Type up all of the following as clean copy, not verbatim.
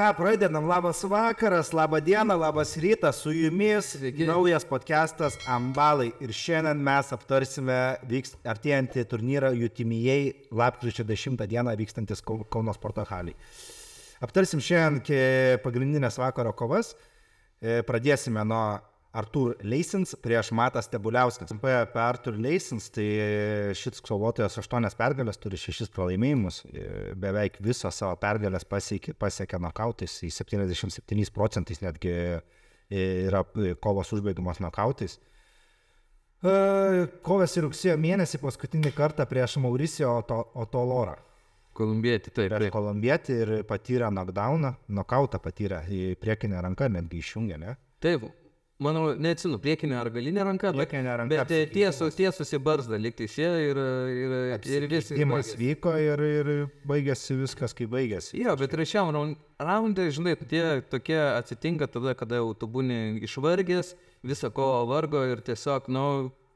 ką, pradedam. Labas vakaras, labą dieną, labas rytas. Su jumis naujas podcastas Ambalai. Ir šiandien mes aptarsime artėjantį turnyrą UTMA lapkričio 10 dieną vykstantis Kauno sporto halėje. Aptarsim šiandien pagrindinės vakaro kovas. Pradėsime nuo Artur Leisins prieš Matas Stebuliauskas. Apie Artur Leisins, tai šis kovotojas 8 pergalės, turi 6 pralaimėjimus, beveik visos savo pergalės pasiekė nokautais, 77% netgi yra kovos užbaigimas nokautais. Kovėsi rugsėjo mėnesį paskutinį kartą prieš Mauricio Otolorą. Kolumbietį, taip. Prieš kolumbietį ir patyrė knockdowną, nokautą patyrė į priekinę ranką, netgi išjungė, ne? Taip. Manau, neatsinu, priekinė ar galinė ranka, bet tiesusi barzda likti čia ir visi... Apsikeitimas vyko ir baigėsi viskas, kaip baigėsi. Jo, bet trečiam raundai, žinai, tokie atsitinka tada, kada jau tu būni išvargęs, visą kovo vargo ir tiesiog,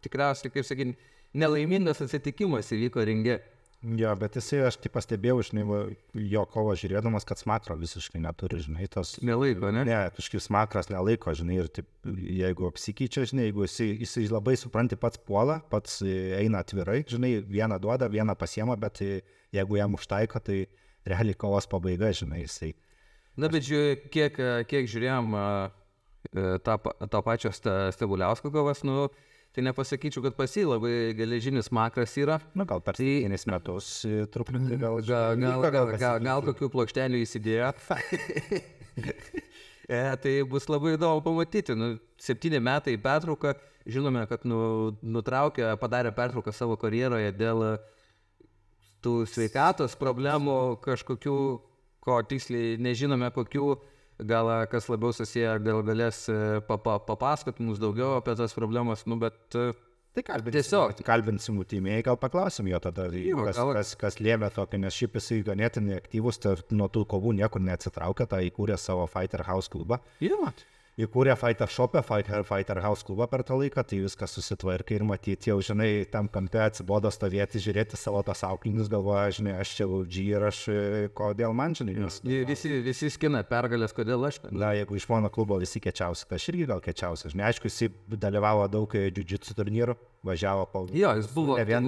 tikriausiai, kaip sakyti, nelaimingas atsitikimas įvyko ringe. Jo, bet jisai, aš tai pastebėjau, žinai, jo kovo žiūrėdamas, kad smakro visiškai neturi, žinai, tos... Nelaiko, ne? Ne, kažkaip smakras nelaiko, žinai, ir taip, jeigu apsikeičia, žinai, jeigu jisai labai supranti pats puola, pats eina atvirai, žinai, vieną duoda, vieną pasiema, bet jeigu jam užtaiko, tai realiai kovos pabaiga, žinai, jisai... Na, bet žiūrėjau, kiek žiūrėjom tą pačią Stebuliausko kovas, tai nepasakyčiau, kad pas jį labai geležinis makras yra. Gal per 7 metus truputį gal kokių plokštelių įsidėjo. Tai bus labai įdomu pamatyti. 7 metai pertrauką, žinome, kad padarė pertrauką savo karjeroje dėl tų sveikatos problemų kažkokių, ko tiksliai nežinome kokių. Gal kas labiau susiję, gal galės papasakoti mums daugiau apie tas problemas, bet tai tiesiog. Kalbinsim UTMA, gal paklausim jo tada, kas lėmė tokį, nes šiaip jisai ganėtinai aktyvus, nuo tų kovų niekur neatsitraukė, tai įkūrė savo Fighter House klubą. Įkūrė Fighter Shop'e, Fighter House klubą per tą laiką, tai viskas susitvarkė ir matyti jau, žinai, tam kampe atsibodo stovėti, žiūrėti savo tas auklinius, galvoja, žinai, aš čia G ir aš, kodėl man, žinai. Visi skina pergalės, kodėl aš. Na, jeigu iš mano klubo visi kečiausi, tai aš irgi gal kečiausi, žinai, aišku, jis dalyvavo daug jiu-jitsu turnyrų, važiavo po... Jo, jis buvo ne vien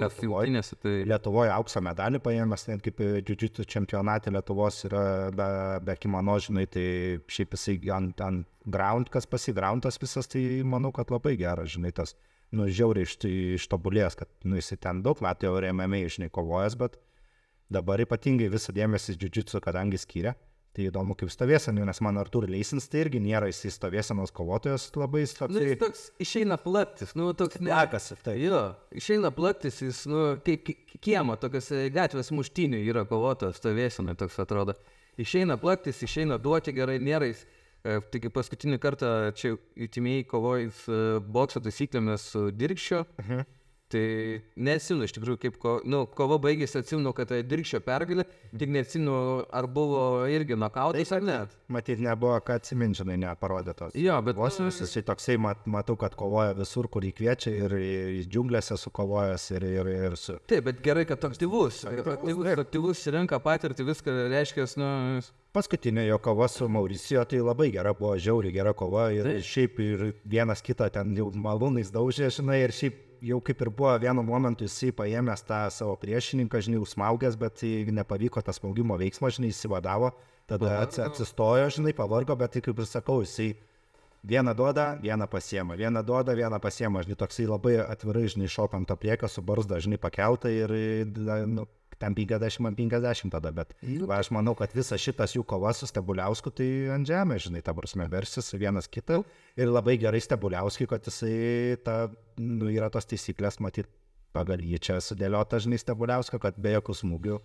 Lietuvoje aukso medalį paėmęs, net kaip jiu-jitsu čempionate Lietuvos yra be kimono, žinai, tai šiaip jisai ant ground, kas pasigroundas visas, tai manau, kad labai geras, žinai, tas, žiauriai ištobulėjęs, kad, jisai ten daug metų jau MMA, žinai, kovojęs, bet dabar ypatingai visą dėmesį jiu-jitsu, kadangi skyrė, tai įdomu kaip stovėsena, nes man Artur Leisins tai irgi nėra jisai stovėsenos kovotojas labai stovėsena. Jis toks išeina plaktis, toks nekas, tai. Jo, išeina plaktis, jis, kaip kiemo, tokios gatvės muštinių yra kovotojas stovėsena, toks atrodo. Išeina plaktis, išeina duoti gerai, nėra jis. Taigi paskutinį kartą čia UTMA kovojus bokso taisyklėmis su Dirkščio, tai neatsimenu iš tikrųjų kaip kova baigėsi, atsimenu, kad tai Dirkščio pergalė, tik neatsimenu, ar buvo irgi nokautas ar net. Matyt, nebuvo, kad atsiminčinai neparodėtos. Jo, bet... Jisai toksai, matau, kad kovoja visur, kur jį kviečia ir džiunglėse sukovojęs ir su... Taip, bet gerai, kad aktyvus renka patirtį, viską reiškia, Paskutinė jo kova su Mauricio, tai labai gera buvo, žiauriai gera kova ir šiaip ir vienas kitą ten jau malūnais daužė, žinai, ir šiaip jau kaip ir buvo vienu momentu jisai paėmęs tą savo priešininką, žinai, užsmaugęs, bet nepavyko tas smaugimo veiksmas, žinai, įsivadavo, tada atsistojo, žinai, pavargo, bet tai kaip ir sakau, jisai vieną duoda, vieną pasiema, žinai, toksai labai atvirai, žinai, šokant to priekio su barzda, žinai, pakelta ir, ten 50 tada, bet aš manau, kad visas šitas jų kova su Stebuliausku, tai ant žemės, žinai, ta prasme, versis vienas kitą ir labai gerai Stebuliauskui, kad jisai yra tos taisyklės, matyt, pagal jį čia sudėliota, žinai, Stebuliausko, kad be jokių smūgių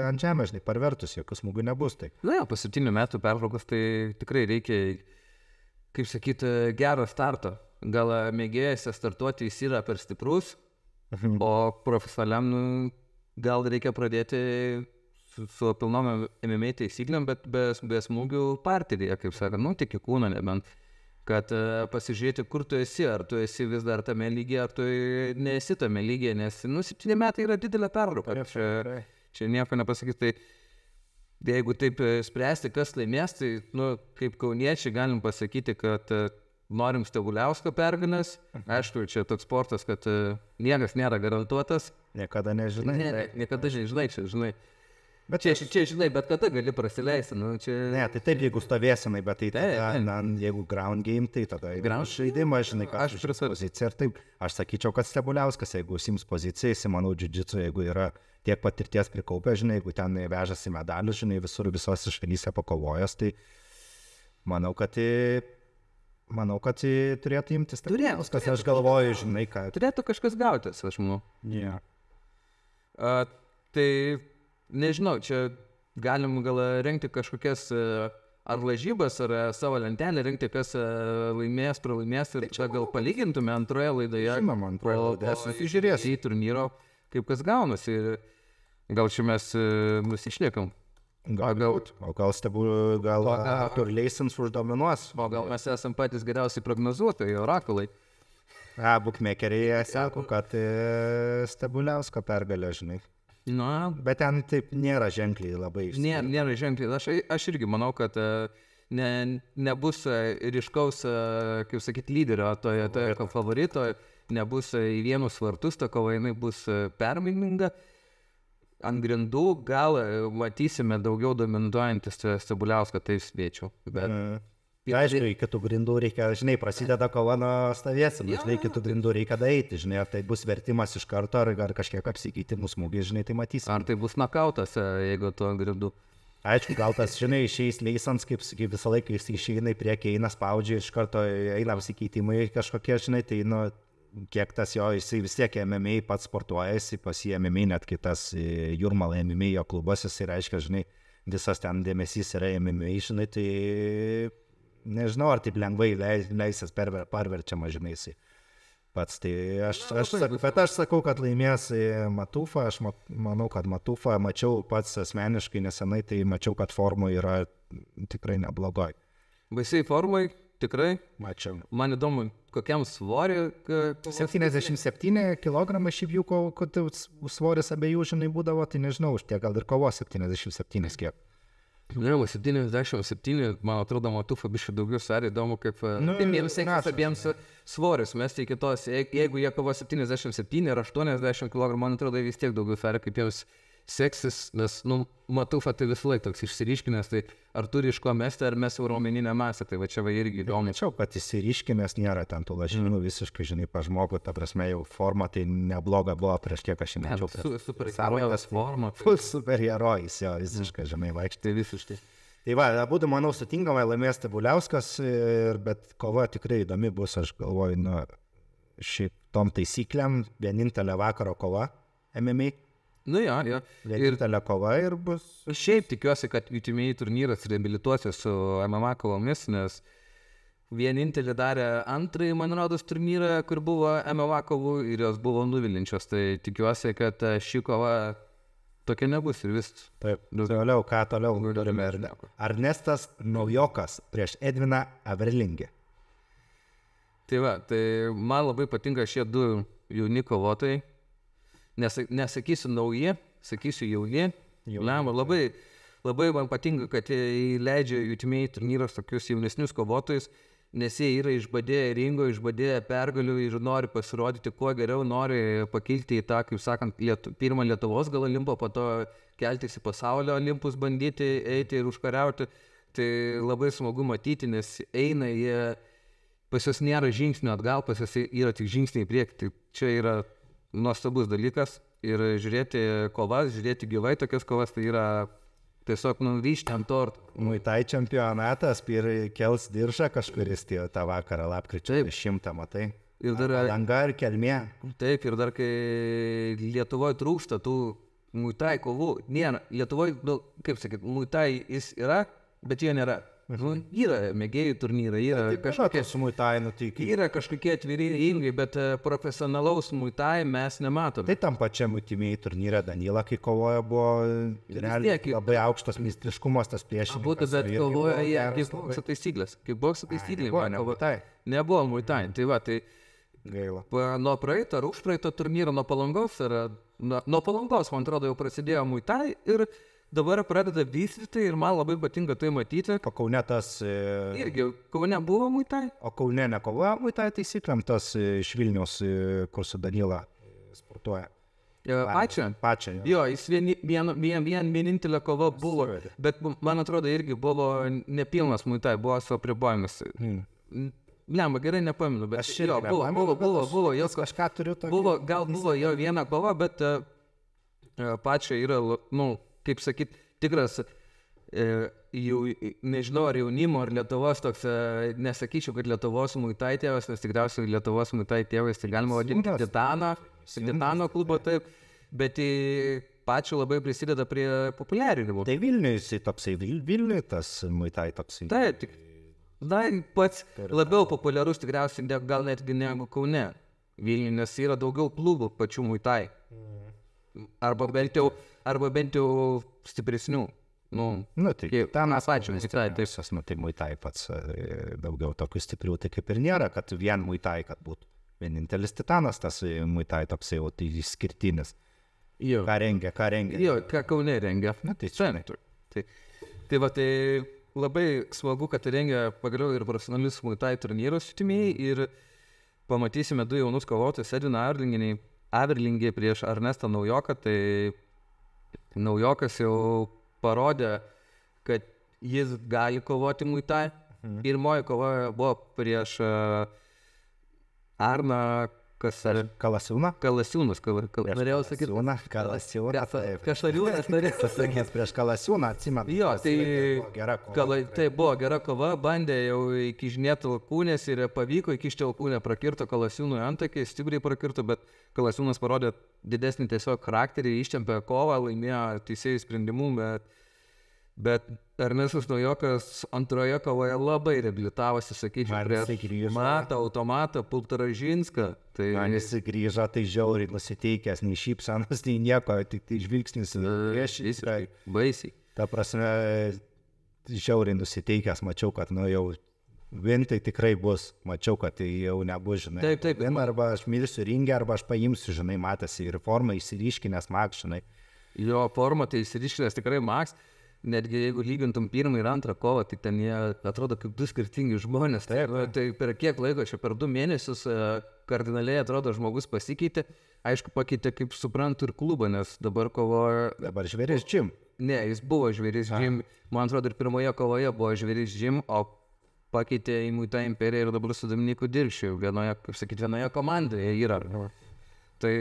ant žemės, žinai, parvertus, jokių smūgių nebus. Tai. Po 7 metų pertraukos tai tikrai reikia, kaip sakyti, gero starto. Gal mėgėjasi startuoti jis yra per stiprus, o profesionaliam gal reikia pradėti su pilnom MMA taisyklėm, bet be smūgių parteryje, kaip sakant, tik į kūną nebent, kad pasižiūrėti, kur tu esi, ar tu esi vis dar tame lygyje, ar tu nesi tame lygyje, nes 7 metai yra didelė pertrauka. Čia nieko nepasakyti, tai jeigu taip spręsti, kas laimės, tai, kaip kauniečiai galim pasakyti, kad norim Stebuliausko pergalės. Aišku, čia toks sportas, kad niekas nėra garantuotas. Niekada nežinai. Niekada žinai. Bet čia žinai, bet kada gali prasileisti. Ne, tai taip, jeigu stovėsinai, bet tai tada, jeigu ground game, tai tada žaidimas, žinai, ką aš poziciją. Ir taip, aš sakyčiau, kad Stebuliauskas, jeigu sims poziciją, manau, jiu-jitsu, jeigu yra tiek patirties prikaupę, žinai, jeigu ten vežasi medalius, žinai, visose šalyse pakovojęs, tai manau, kad turėtų imtis Stebuliauskas, aš galvoju, žinai, ką. Turėtų kažkas gautis, aš manau. Yeah. Tai nežinau, čia galim gal rengti kažkokias ar lažybas, ar savo lentelę rengti, kas laimės, pralaimės ir čia gal palygintume antroje laidoje. Žinoma, antroje laidoje žiūrėsi į turnyro, kaip kas gaunasi. Gal čia mes nusišnekam. Gal Leisins uždominuos. O gal mes esam patys geriausiai prognozuotojai, orakulai. Bukmekeriai sako, kad Stebuliausko pergalė, žinai. Bet ten taip nėra ženkliai labai. Nėra ženkliai. Aš irgi manau, kad nebus ryškaus, kaip sakyti, lyderio toje favorito, nebus į vienus vartus, ta kova jinai bus permaininga. Ant grindų gal matysime daugiau dominuojantis Stebuliauską, tai spėčiau. Aišku, iki tų grindų reikia, žinai, prasideda kova nuo stovėsim, žinai, iki tų grindų reikia daryti, žinai, ar tai bus vertimas iš karto, ar kažkiek apsikeitimų smūgiai, žinai, tai matysim. Ar tai bus nakautas, jeigu tuo grindų. Aišku, gal tas, žinai, išeis Leisans, kaip visą laiką jis išeina į priekį, eina spaudžia, iš karto eina apsikeitimai kažkokie, žinai, tai, kiek tas jo, jisai vis tiek MMA pats sportuoja, jisai pas jį MMA, net kitas Jurmal MMA jo klubas, jisai reiškia, žinai, visas ten dėmesys yra MMA, žinai, tai nežinau, ar taip lengvai leisės parverčiama, žinai, jisai pats. Tai aš sakau, kad laimės Matufą, aš manau, kad Matufą mačiau pats asmeniškai nesenai, tai mačiau, kad formų yra tikrai neblogoj. Baisiai formai, tikrai. Mačiau. Man įdomu, kokiam svoriui. 77 kg šiaip jų, kad svoris abiejų, žinai, būdavo, tai nežinau, už tiek gal ir kovos 77 kiek. 77, man atrodo, Matufą biškai daugiau svarė, įdomu, kaip abiems svorius mesti iki tos, jeigu jie kovo 77 ir 80 kg, man atrodo, vis tiek daugiau svarė, kaip jiems seksis, nes, Matufą tai visą laiką toks išsiriškinęs, tai ar turi iš ko mesti, ar mes raumeninę masę, tai va čia va irgi įdomu. Mačiau, kad išsiriškinęs nėra ten tų lašinų visiškai, žinai, pažmogų, ta prasme, jau forma tai nebloga buvo prieš kiek aš įmečiau. Superherojus forma. Superherojus, jo, visiškai, žinai, vaikštai. Tai visiškai. Tai va, abudu, manau, sutinkamai laimės Stebuliauskas, bet kova tikrai įdomi bus, aš galvoju, šiaip tom taisyklėm, vienintelė vakaro kova MMA. Jo. Vienintelė kova ir bus. Šiaip tikiuosi, kad UTMI turnyras reabilituosi su MMA kovomis, nes vienintelį darė antrąjį, man rodos, turnyrą, kur buvo MMA kovų ir jos buvo nuvilinčios. Tai tikiuosi, kad ši kova tokia nebus ir vis. Taip, toliau, ką toliau turime. Ernestas Naujokas prieš Edviną Averlingį. Tai va, tai man labai patinka šie du jauni kovotojai. Nesakysiu nauji, sakysiu jauni. Labai man patinka, kad jie leidžia UTMI turnyras tokius jaunesnius kovotojus, nes jie yra išbadėję ringo, išbadėję pergalių ir nori pasirodyti kuo geriau, nori pakilti į tą, kaip sakant, pirmą Lietuvos gal Olimpo, po to keltis į pasaulio Olimpus, bandyti eiti ir užkariauti. Tai labai smagu matyti, nes eina jie, pas jos nėra žingsnių atgal, pas jos yra tik žingsniai į priekį. Tai čia yra nuostabus dalykas ir žiūrėti kovas, žiūrėti gyvai tokias kovas, tai yra tiesiog vyšti ant torto. Muay-Thai čempionatas kels diržą kažkuris tą vakarą lapkričio 100, matai. Ir dar langa ir kelmė. Taip, ir dar kai Lietuvoje trūksta tų Muay-Thai kovų, nėra. Lietuvoje, kaip sakyt, Muay-Thai jis yra, bet jo nėra. Yra mėgėjų turnyrai, yra kažkokie atviri ringai, bet profesionalaus Muay-Thai mes nematome. Tai tam pačiam UTMI turnyre Danila, kai kovoja, buvo labai aukštas meistriškumas, tas priešininkas. Būtų, bet kovoja jie kaip bokso taisyklės. Kaip bokso taisyklės. Nebuvo Muay-Thai. Tai va, tai gaila. Nuo praeito ar užpraeito turnyro, nuo Palangos, man atrodo, jau prasidėjo Muay-Thai ir dabar pradeda vystyti ir man labai patinka tai matyti. O Kaune tas... Irgi, Kaune buvo muitai? O Kaune nekovoja muitai taisyklėm tas iš Vilniaus, kur su Danila sportuoja. Pačią. Jo, jis vienintelė kova buvo, bet man atrodo irgi buvo nepilnas muitai, buvo su apribojimas. Lemba, gerai nepaminu, bet jo, buvo, jos kažką turiu tokį. Buvo jo viena kova, bet Pačia yra, kaip sakyt, tikras, nežinau, ar jaunimo, ar Lietuvos toks, nesakyčiau, kad Lietuvos muitai tėvas, nes tikriausiai Lietuvos muitai tėvas, tai galima vadinti Titano klubo, taip, bet Pačia labai prisideda prie populiarinimo. Tai Vilniui toksai, Vilniui tas muitai toksai. Taip, pats labiau populiarus tikriausiai gal netgi negu Kaune. Vilniui, nes yra daugiau klubų pačių muitai. Arba bent jau stipresnių. Tai ten mes pačiu. Tai muitai pats daugiau tokių stiprių, tai kaip ir nėra, kad vien muitai, kad būtų. Vienintelis Titanas tas muitai toksai, o tai išskirtinis. Ką rengia. Jo, ką Kaune rengia. Tai labai smagu, kad rengia pagaliau ir profesionalius muitai turnyrus šitimiai ir pamatysime 2 jaunus kovotojus, Edviną Averlingį prieš Ernestą Naujoką. Tai Naujokas jau parodė, kad jis gali kovoti muitai. Pirmoji kova buvo prieš Arną Kalasiūną. Norėjau sakyti. Kalasiūną. Kašariūnas norėjau sakyti. Prieš Kalasiūną, atsimenu. Jo, tai buvo gera kova, bandė jau įkižinėti alkūnės ir pavyko įkišti alkūnę, prakirto Kalasiūnui antakį, stipriai prakirto, bet Kalasiūnas parodė didesnį tiesiog charakterį, ištempė kovą, laimėjo teisėjų sprendimų, bet Ernestas Naujokas antroje kovoje labai reabilitavosi, sakyčiau, prieš automatą Pultaražinską. Jis grįžo, tai žiauriai nusiteikęs, nei šypsenos, nei nieko, tik tai žvilgsnis baisiai. Ta prasme, žiauriai nusiteikęs, mačiau, kad jau vien tai tikrai bus, mačiau, kad tai jau nebus, žinai. Taip. Arba aš mirsiu ringę, arba aš paimsiu, žinai, matėsi ir formą išsiriškinęs Maks, žinai. Jo, forma tai išsiriškinęs tikrai Maks. Netgi jeigu lygintum pirmą ir antrą kovą, tai ten jie atrodo kaip 2 skirtingi žmonės. Tai per kiek laiko, čia per 2 mėnesius kardinaliai atrodo žmogus pasikeitė. Aišku, pakeitė, kaip suprantu, ir klubą, nes dabar kovoja... Dabar Žvėris Gym. Ne, jis buvo Žvėris Gym. Man atrodo, ir pirmoje kovoje buvo Žvėris Gym, o pakeitė į Muitai Imperiją ir dabar su Dominiku Dirkšiu. Vienoje komandoje yra. Tai,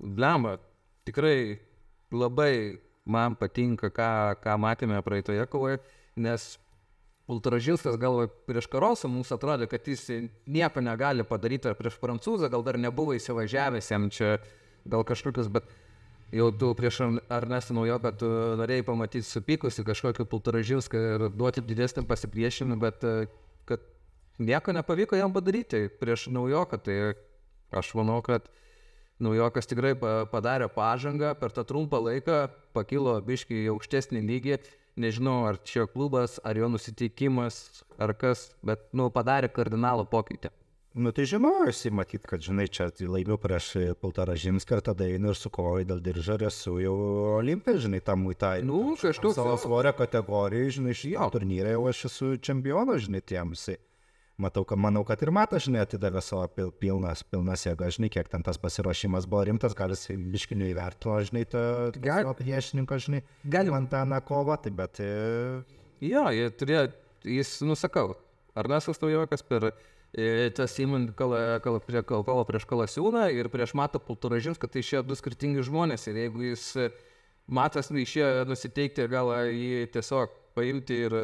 blemba, tikrai labai... Man patinka, ką matėme praeitoje kovoje, nes Pultaražinskas gal prieš Karosą mums atrodė, kad jis nieko negali padaryti, ar prieš Prancūzą gal dar nebuvo įsivažiavęs jam čia gal kažkokius, bet jau tu prieš Ernestą Naujoką tu norėjai pamatyti supykusi kažkokį Pultaražinską ir duoti didesnį pasipriešinimą, bet kad nieko nepavyko jam padaryti prieš Naujoką, tai aš manau, kad Naujokas tikrai padarė pažangą, per tą trumpą laiką pakilo biškį į aukštesnį lygį, nežinau ar čia klubas, ar jo nusiteikimas, ar kas, bet padarė kardinalų pokytį. Tai žinojusi, matyt, kad žinai, čia laimiau prieš Pultaražinską ir tada einu ir sukovoju dėl diržo ir esu jau Olimpė, žinai, tam muitai. Kažkoks. Savo svorio kategorijai, žinai, šį turnyrą jau aš esu čempionas, žinai, tiem visi. Manau, kad ir Matas, žinai, atidavė savo pilnas jėgas, žinai, kiek ten tas pasiruošimas buvo rimtas, gal jis biškinių įvertino, žinai, savo priešininką, žinai, man tą kovą, tai bet... Jo, jis nusakau, Ernestas Naujokas per tas įmant kovą prieš Kalasiūną ir prieš Matą Pultaražinską, tai išėjo 2 skirtingi žmonės ir jeigu jis Matas išėjo nusiteikti, gal jį tiesiog paimti ir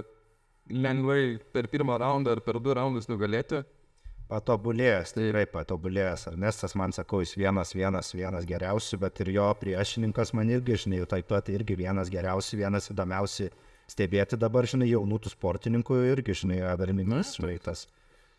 lengvai per pirmą raundą ar per 2 raundus nugalėti. Patobulėjęs, tikrai patobulėjęs. Ernestas, man sakau, jis vienas geriausių, bet ir jo priešininkas man irgi, žinai, taip pat irgi vienas geriausių, vienas įdomiausių stebėti dabar, žinai, jaunų tų sportininkų irgi, žinai, Averlingis, žinai, tas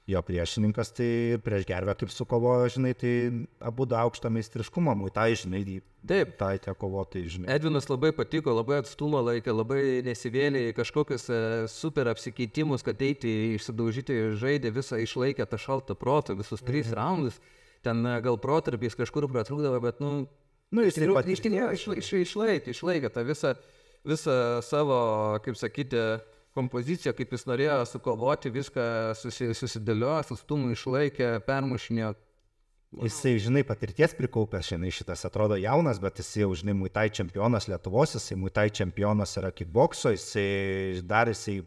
jo priešininkas, tai prieš Gervę kaip sukovojo, žinai, tai abu aukštą meistriškumą, muitai, žinai, taip, tai tie kovotojai, žinai. Edvinas labai patiko, labai atstumą laikė, labai nesivėlė į kažkokius super apsikeitimus, kad eiti išsidaužyti, žaidė visą, išlaikė tą šaltą protą, visus 3 raundus, ten gal protarpiais kažkur pratrūkdavo, bet, jis išlaikė tą visą visą savo, kaip sakyti, kompoziciją, kaip jis norėjo sukovoti, viską susidėliojo, sustumų išlaikė, permušinėjo. Jisai, žinai, patirties prikaupęs, žinai, šitas atrodo jaunas, bet jisai jau, žinai, Muay Thai čempionas Lietuvos, jisai Muay Thai čempionas yra kickbokso, jisai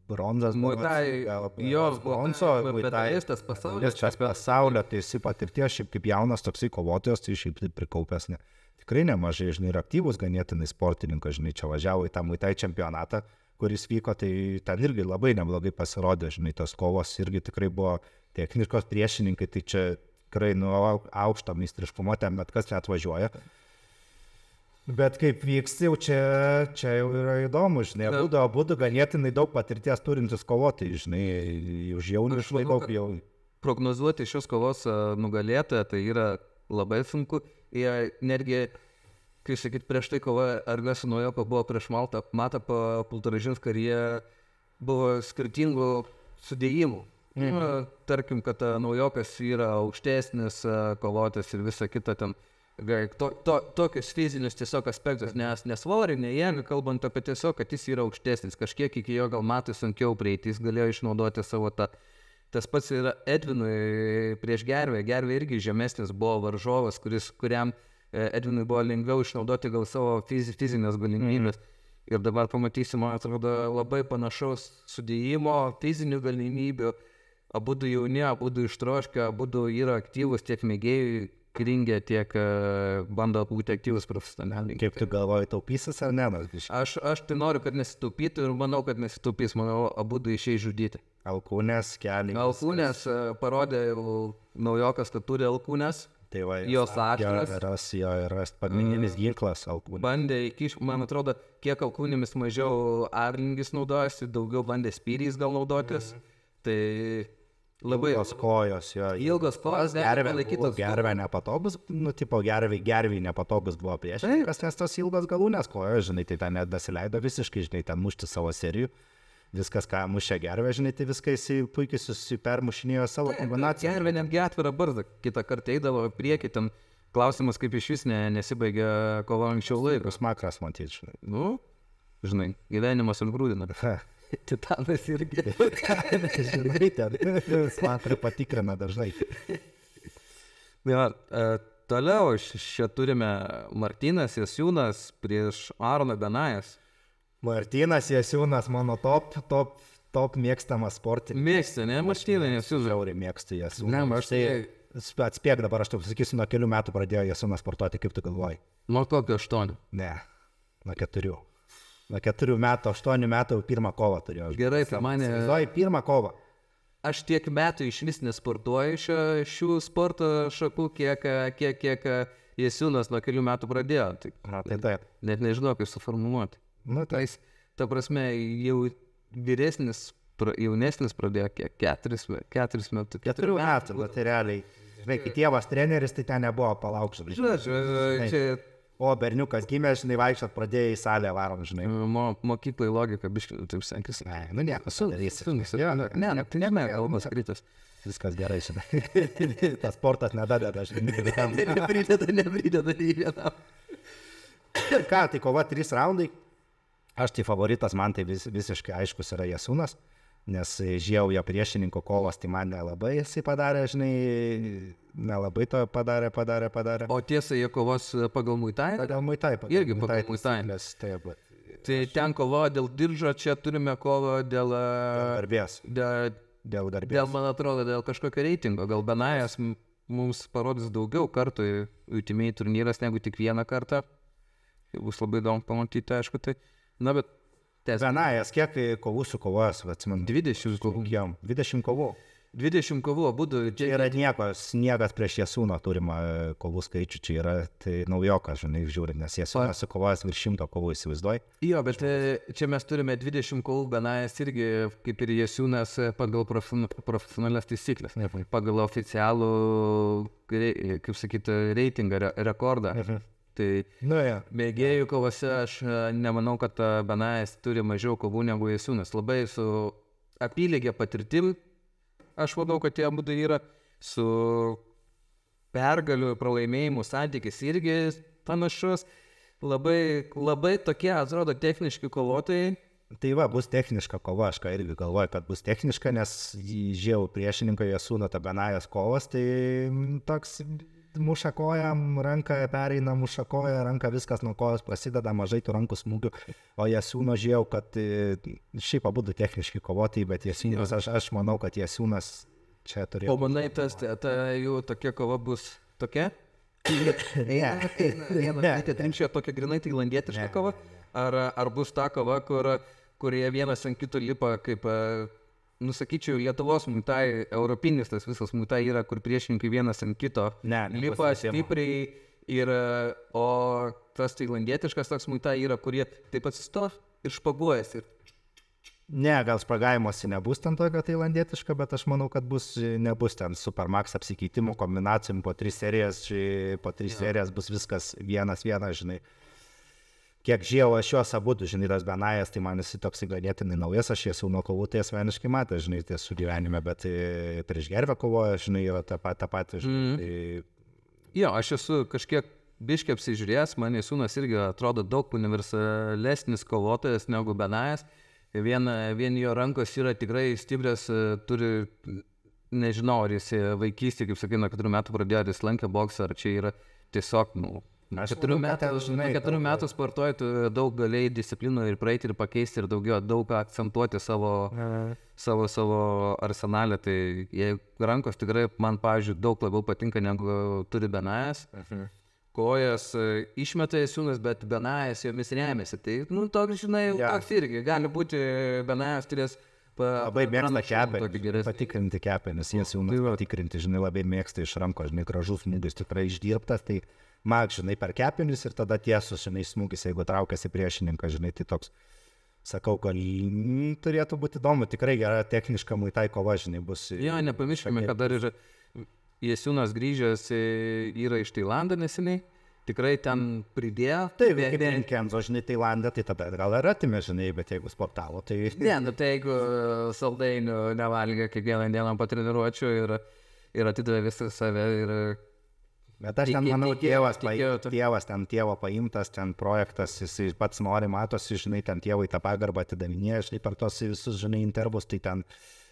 bronzas. Muay Thai, jos bronzo, medalistas pasaulio. Pasaulio, tai jisai patirties, šiaip kaip jaunas toksai kovotojas, tai šiaip prikaupęs, ne. Tikrai nemažai, žinai, ir aktyvus ganėtinai sportininkas, žinai, čia važiavo į tą Muay Thai čempionatą, kuris vyko, tai ten irgi labai neblogai pasirodė, žinai, tos kovos irgi tikrai buvo technikos priešininkai, tai čia tikrai aukšto meistriškumo ten, bet kas čia atvažiuoja. Bet kaip vyks, jau čia jau yra įdomu, žinai, abudu ganėtinai daug patirties turintis kovoti, žinai, už jaunius daug jau. Prognozuoti šios kovos nugalėtoją, tai yra labai sunku. Jie netgi, kaip sakyt, prieš tai kova Argas Naujoko buvo prieš Matą Pultaražinską, ir jie buvo skirtingų sudėjimų. Tarkim, kad Naujokas yra aukštesnis kovotojas ir visa kita ten. Tokius fizinius tiesiog aspektus, nes svorį, ne jėgą, kalbant apie tiesiog, kad jis yra aukštesnis. Kažkiek iki jo gal Matui sunkiau prieiti, jis galėjo išnaudoti savo tą. Tas pats yra Edvinui prieš Gervę. Gervė irgi žemesnis buvo varžovas, kuriam Edvinui buvo lengviau išnaudoti gal savo fizinės galimybės. Ir dabar pamatysim, man atrodo, labai panašaus sudėjimo, fizinių galimybių. Abudu jauni, abudu ištroškę, abudu yra aktyvus tiek mėgėjai kringė, tiek bando būti aktyvus profesionaliai. Kaip tu galvoji, taupysis ar ne? Aš tai noriu, kad nesitaupytų, ir manau, kad nesitaupys. Manau, abudu išėjai žudyti. Alkūnės, keliai. Alkūnės parodė Naujokas, kad turi alkūnės. Tai va, jos aštras. Yra pagrindinis ginklas alkūnės. Bandė man atrodo, kiek alkūnėmis mažiau arlingis naudojasi, daugiau bandė spyriais gal naudotis. Tai labai ilgos kojos, jo. Ilgos kojos, gervė nepatogus, gervė nepatogus buvo priešininkas, nes tos ilgos galūnės kojos, žinai, tai ten net dasileido visiškai, žinai, ten mušti savo serijų. Viskas, ką mušė gervė, žinai, tai viską jis puikiai susipermušinėjo savo kombinaciją. Gervė netgi atvira barzdą, kitą kartą eidavo priekį, ten klausimas, kaip iš vis nesibaigė kova anksčiau laikos. Makras, matyti, žinai. Nu, žinai, gyvenimas ir grūdina. Titanas irgi. Žinai, ten smakrą patikrina dažnai. Ja, toliau čia turime Martynas Jasiūnas prieš Aroną Benajas. Martynas Jasiūnas, mano top mėgstamas sportininkas. Mėgsta, ne? Martynas Jasiūnas. Žiauriai mėgstu Jasiūną. Ne, aš tai... Atspėk dabar, aš tau pasakysiu, nuo kelių metų pradėjo Jasiūnas sportuoti, kaip tu galvoji? Nuo kokio 8? Ne, nuo 4. Nuo 4 metų, 8 metų pirmą kovą turėjau. Gerai, tai mane... Įsivaizduoji, pirmą kovą. Aš tiek metų iš vis nesportuoju šių sporto šakų, kiek Jasiūnas nuo kelių metų pradėjo. Tai taip. Net nežinau, kaip suformuluoti. Nu, tai. Ta prasme, jau vyresnis, jaunesnis pradėjo kiek? 4 metų. 4 metų, bet tai realiai. Žinai, kai tėvas treneris, tai ten nebuvo palaukščių. Žinai, o berniukas gimė, žinai, vaikščiot pradėjo į salę varom, žinai. Mokyklai logika, biškai, taip senkis. Ne, nu nieko, sudarysi. Ne, tai ne, kalbas kritas. Viskas gerai, žinai. Tas sportas nedadeda, žinai. Neprideda nei vienam. Ką, tai kova 3 raundai. Aš tai favoritas, man tai visiškai aiškus yra Jasiūnas, nes žiau jo priešininko kovos, tai man nelabai jisai padarė, žinai, nelabai to padarė. O tiesa, jie kovos pagal Muay Thai? Pagal Muay Thai. Irgi pagal Muay Thai. Taip, tai ten kovo dėl diržo, čia turime kovą dėl garbės. Dėl garbės. Man atrodo, dėl kažkokio reitingo. Gal Benajas mums parodys daugiau kartų Ultimate turnyras negu tik vieną kartą. Bus labai įdomu pamatyti, aišku, tai. Na, bet... Benajas, kiek kovų sukovojęs, atsimenu? 20 kovų. 20 kovų. 20 kovų, abudu. Čia yra sniegas prieš Jasiūną turima kovų skaičių, čia yra tai Naujokas, žinai, žiūrint, nes Jasiūnas sukovojęs virš 100 kovų, įsivaizduoji. Jo, bet čia mes turime 20 kovų, Benajas irgi, kaip ir Jasiūnas, pagal profesionalias taisyklės, pagal oficialų, kaip sakyti, reitingą, rekordą. Tai mėgėjų kovose aš nemanau, kad Benajas turi mažiau kovų negu Jasiūnas. Labai su apylygė patirtim, aš manau, kad jie abudu yra su pergalių pralaimėjimų santykis irgi panašus. labai tokie, atrodo, techniški kovotojai. Tai va, bus techniška kova, aš ką irgi galvoju, kad bus techniška, nes žiau priešininkai Jasūno Benajas kovas, tai toks muša kojam, ranka pereina, muša koja, ranka viskas nuo kojos prasideda, mažai tų rankų smūgių, o Jasūno žiau, kad šiaip abudu techniški kovotojai, bet Jasūnas, aš manau, kad Jasūnas čia turėjo. O manai, ta jų tokia kova bus tokia? Čia tokia grinai tailandietiška kova? Ar bus ta kova, kurie vienas ant kito lipa, kaip, nusakyčiau, Lietuvos muitai, europinis tas visas muitai yra, kur priešininkai vienas ant kito lipa stipriai, o tas tailandietiškas toks muitai yra, kurie taip atsisto ir špaguojasi. Ne, gal špagavimuose nebus ten tokio tailandietiška, bet aš manau, kad nebus ten Supermax apsikeitimų kombinacijom po 3 serijas bus viskas vienas, žinai. Kiek žiau, aš juos abudu, žinai, tas Benajas, tai man esi toks ganėtinai naujas, aš esu nuo kovų, tai asmeniškai matęs, žinai, tiesų gyvenime, bet prieš Gervę kovoja, žinai, yra ta pati, žinai. Jo, aš esu kažkiek biškiai apsižiūrėjęs, man Jasūnas irgi atrodo daug universalesnis kovotojas negu Benajas. Vien jo rankos yra tikrai stiprios, turi, nežinau, ar jis vaikystė, kaip sakai, nuo 4 metų pradėjo, jis lankė boksą, ar čia yra tiesiog, 4 metų sportuoji, tu daug galėjai disciplinų ir praeiti ir pakeisti ir daug akcentuoti savo arsenalę, tai rankos tikrai man, pavyzdžiui, daug labiau patinka negu turi Benajas. Kojas išmeta Jasūnas, bet Benajas jomis remiasi, tai, toks, žinai, toks irgi, gali būti Benajas turės labai mėgsta kepenį, patikrinti kepenis, Jasūnas patikrinti, žinai, labai mėgsta iš rankos, žinai, gražus smūgis, tikrai išdirbtas, tai žinai, per kepenis ir tada tiesus, žinai, smūgis, jeigu traukiasi priešininką, žinai, tai toks, sakau, kad turėtų būti įdomu, tikrai gera techniška muitai kova, žinai, bus. Jo, nepamirškime, kad dar ir Jasūnas grįžęs yra iš Tailando neseniai, tikrai ten pridėjo. Taip, kaip Kenzo, žinai, Tailandą, tai tada gal ir atimė, žinai, bet jeigu sportavo, tai... Ne, tai jeigu saldainių nevalgė kiekvieną dieną po treniruočių ir atidavė visą save ir... Bet aš ten, manau, tėvo paimtas, ten projektas, jis pats nori, matosi, žinai, ten tėvui tą pagarbą atidavinėja, žinai, per tos visus, žinai, intervus, tai ten,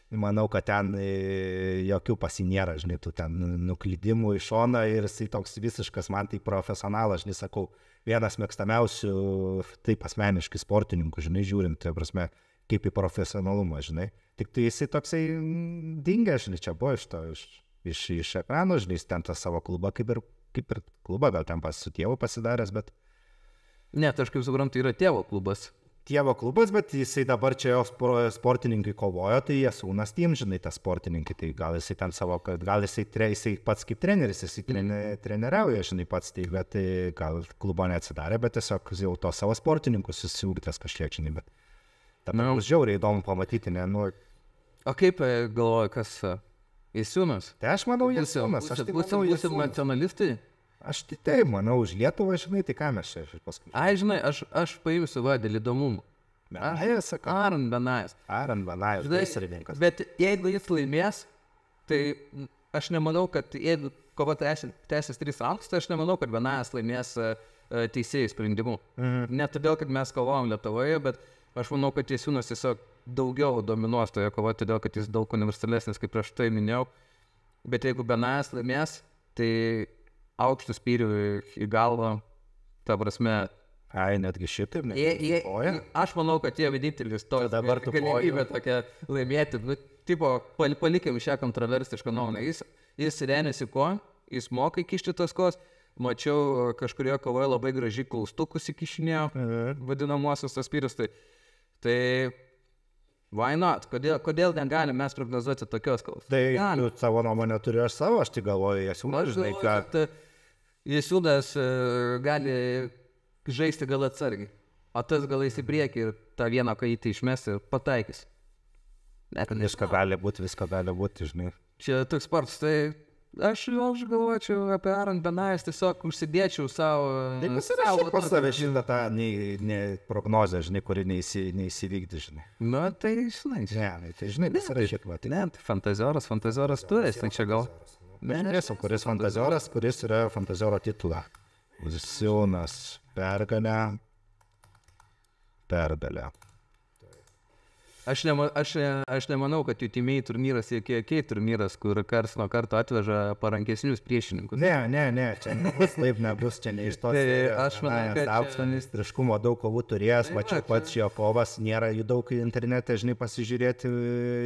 manau, kad ten jokių pasinėra, žinai, tų ten nuklydimų iš šono ir jisai toks visiškas, man tai profesionalas, žinai, sakau, vienas mėgstamiausių, taip asmeniškai sportininkų, žinai, žiūrint, tai prasme, kaip į profesionalumą, žinai, tik tai jisai toksai dingęs, žinai, čia buvo iš ekrano, žinai, ten tą savo klubą, kaip ir klubą, gal ten su tėvu pasidaręs, bet... Ne, tai aš kaip suprantu, yra tėvo klubas. Tėvo klubas, bet jisai dabar čia jo sportininkai kovojo, tai Jasūnas tiem, žinai, tas sportininkai, tai gal jisai ten savo, gal jisai pats kaip treneris, jisai treneriauja, žinai, pats, tai bet gal klubo neatsidarė, bet tiesiog jau to savo sportininkus susiūgtęs kažkiek, žinai, bet dabar bus žiauriai įdomu pamatyti, ne, O kaip galvoju, kas... Jasūnas? Tai aš manau Jasūnas. Būsim nacionalistai? Aš tai manau, už Lietuvą, žinai, tai ką mes čia paskui. Žinai, aš paimsiu dėl įdomumų. Aran Benajas. Gaisrininkas. Bet jeigu jis laimės, tai aš nemanau, kad jeigu kova tęsis 3 raundus, tai aš nemanau, kad Benajas laimės teisėjų sprendimu. Ne todėl, kad mes kovojam Lietuvoje, bet aš manau, kad Jasūnas tiesiog daugiau dominuos toje kovoje, todėl, kad jis daug universalesnis, kaip prieš tai minėjau. Bet jeigu Benajas laimės, tai aukštų spyrių į galvą, ta prasme... netgi šitaip, aš manau, kad jie vienintelis to galimybė tokia laimėti. Tipo, palikim šią kontroversišką nuomonę. Jis remiasi ko, jis moka įkišti tas kos. Mačiau kažkurioje kovoje labai gražiai klaustukus įkišinėjo, vadinamosios tas spyrius. Tai why not? Kodėl negalim mes prognozuoti tokios kovos? Tai savo nuomonę turiu aš savo, aš tik galvoju, Jasūnas, žinai, kad Jasūnas gali žaisti gal atsargiai, o tas gal į priekį ir tą vieną kajitį išmes ir pataikys. Visko gali būti, žinai. Čia toks sportas, tai aš galvočiau apie Aran Benajas, tiesiog užsidėčiau savo... Tai pasirašyk pas save šitą tą prognozę, žinai, kuri neįsivykdė, žinai. Tai žinai. Tai žinai, pasirašyk. Ne, tai fantazioras tu esi, tai čia gal... Nežinėsiu, kuris fantazioras, kuris yra fantazioro titulą. Jasūnas Pergalė. Aš nemanau, kad UTMA turnyras ir KK turnyras, kur kars nuo karto atveža parankesnius priešininkus. Ne, čia taip nebus, čia ne iš tos. Aš manau, kad aukštanis triškumo daug kovų turėjęs, mačiau pats jo kovas, nėra jų daug internete, žinai, pasižiūrėti